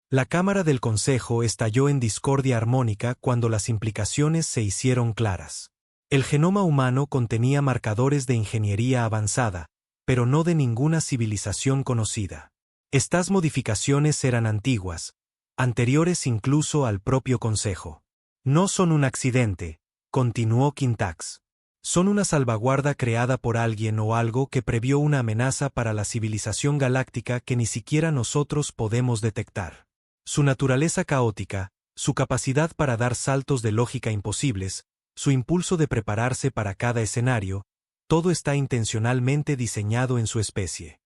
La Cámara del Consejo estalló en discordia armónica cuando las implicaciones se hicieron claras. El genoma humano contenía marcadores de ingeniería avanzada, pero no de ninguna civilización conocida. Estas modificaciones eran antiguas, anteriores incluso al propio Consejo. No son un accidente, continuó Quintax. Son una salvaguarda creada por alguien o algo que previó una amenaza para la civilización galáctica que ni siquiera nosotros podemos detectar. Su naturaleza caótica, su capacidad para dar saltos de lógica imposibles, su impulso de prepararse para cada escenario, todo está intencionalmente diseñado en su especie.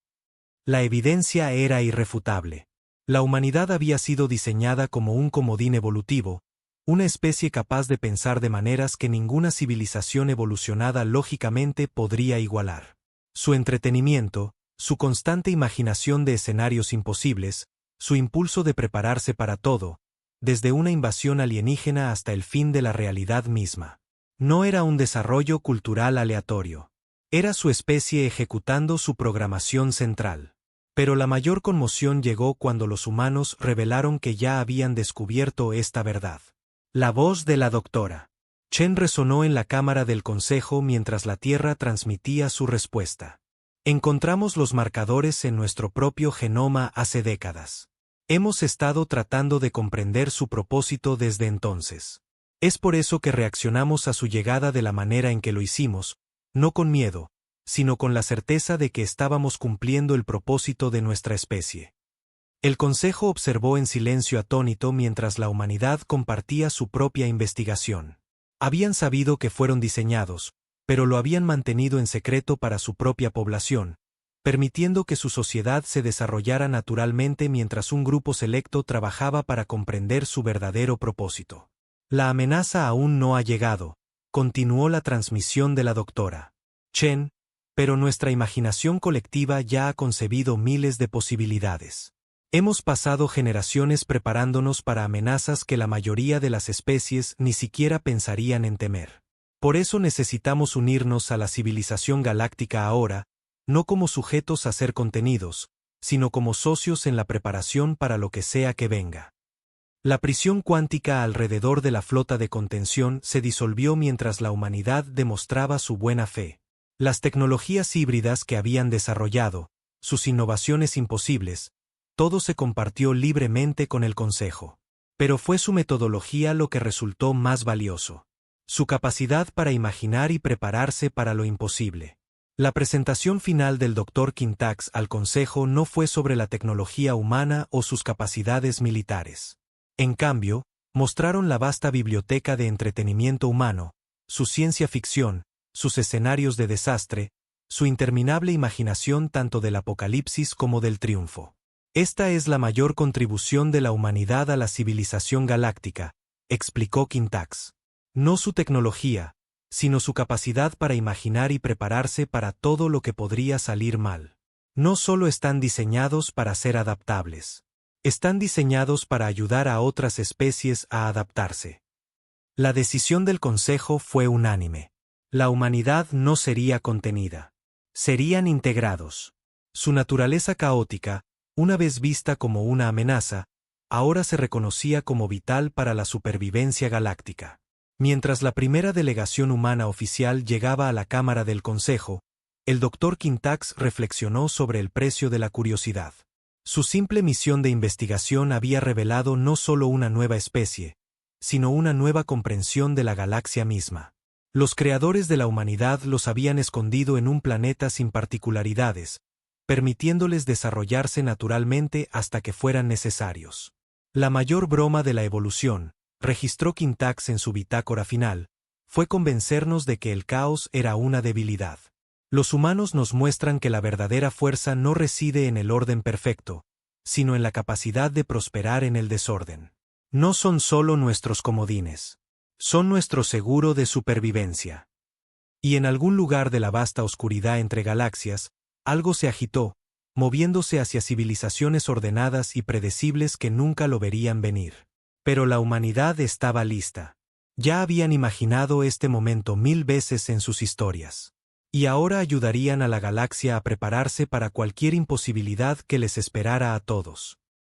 La evidencia era irrefutable. La humanidad había sido diseñada como un comodín evolutivo, una especie capaz de pensar de maneras que ninguna civilización evolucionada lógicamente podría igualar. Su entretenimiento, su constante imaginación de escenarios imposibles, su impulso de prepararse para todo, desde una invasión alienígena hasta el fin de la realidad misma. No era un desarrollo cultural aleatorio. Era su especie ejecutando su programación central. Pero la mayor conmoción llegó cuando los humanos revelaron que ya habían descubierto esta verdad. La voz de la doctora Chen resonó en la cámara del consejo mientras la Tierra transmitía su respuesta. Encontramos los marcadores en nuestro propio genoma hace décadas. Hemos estado tratando de comprender su propósito desde entonces. Es por eso que reaccionamos a su llegada de la manera en que lo hicimos, no con miedo, sino con la certeza de que estábamos cumpliendo el propósito de nuestra especie. El consejo observó en silencio atónito mientras la humanidad compartía su propia investigación. Habían sabido que fueron diseñados, pero lo habían mantenido en secreto para su propia población, permitiendo que su sociedad se desarrollara naturalmente mientras un grupo selecto trabajaba para comprender su verdadero propósito. La amenaza aún no ha llegado, continuó la transmisión de la doctora Chen, pero nuestra imaginación colectiva ya ha concebido miles de posibilidades. Hemos pasado generaciones preparándonos para amenazas que la mayoría de las especies ni siquiera pensarían en temer. Por eso necesitamos unirnos a la civilización galáctica ahora, no como sujetos a ser contenidos, sino como socios en la preparación para lo que sea que venga. La prisión cuántica alrededor de la flota de contención se disolvió mientras la humanidad demostraba su buena fe. Las tecnologías híbridas que habían desarrollado, sus innovaciones imposibles, todo se compartió libremente con el Consejo. Pero fue su metodología lo que resultó más valioso. Su capacidad para imaginar y prepararse para lo imposible. La presentación final del Dr. Quintax al Consejo no fue sobre la tecnología humana o sus capacidades militares. En cambio, mostraron la vasta biblioteca de entretenimiento humano, su ciencia ficción, sus escenarios de desastre, su interminable imaginación tanto del apocalipsis como del triunfo. Esta es la mayor contribución de la humanidad a la civilización galáctica, explicó Quintax. No su tecnología, sino su capacidad para imaginar y prepararse para todo lo que podría salir mal. No solo están diseñados para ser adaptables. Están diseñados para ayudar a otras especies a adaptarse. La decisión del Consejo fue unánime. La humanidad no sería contenida. Serían integrados. Su naturaleza caótica, una vez vista como una amenaza, ahora se reconocía como vital para la supervivencia galáctica. Mientras la primera delegación humana oficial llegaba a la Cámara del Consejo, el Dr. Quintax reflexionó sobre el precio de la curiosidad. Su simple misión de investigación había revelado no solo una nueva especie, sino una nueva comprensión de la galaxia misma. Los creadores de la humanidad los habían escondido en un planeta sin particularidades, permitiéndoles desarrollarse naturalmente hasta que fueran necesarios. La mayor broma de la evolución, registró Quintax en su bitácora final, fue convencernos de que el caos era una debilidad. Los humanos nos muestran que la verdadera fuerza no reside en el orden perfecto, sino en la capacidad de prosperar en el desorden. No son solo nuestros comodines. Son nuestro seguro de supervivencia. Y en algún lugar de la vasta oscuridad entre galaxias, algo se agitó, moviéndose hacia civilizaciones ordenadas y predecibles que nunca lo verían venir. Pero la humanidad estaba lista. Ya habían imaginado este momento 1000 veces en sus historias. Y ahora ayudarían a la galaxia a prepararse para cualquier imposibilidad que les esperara a todos.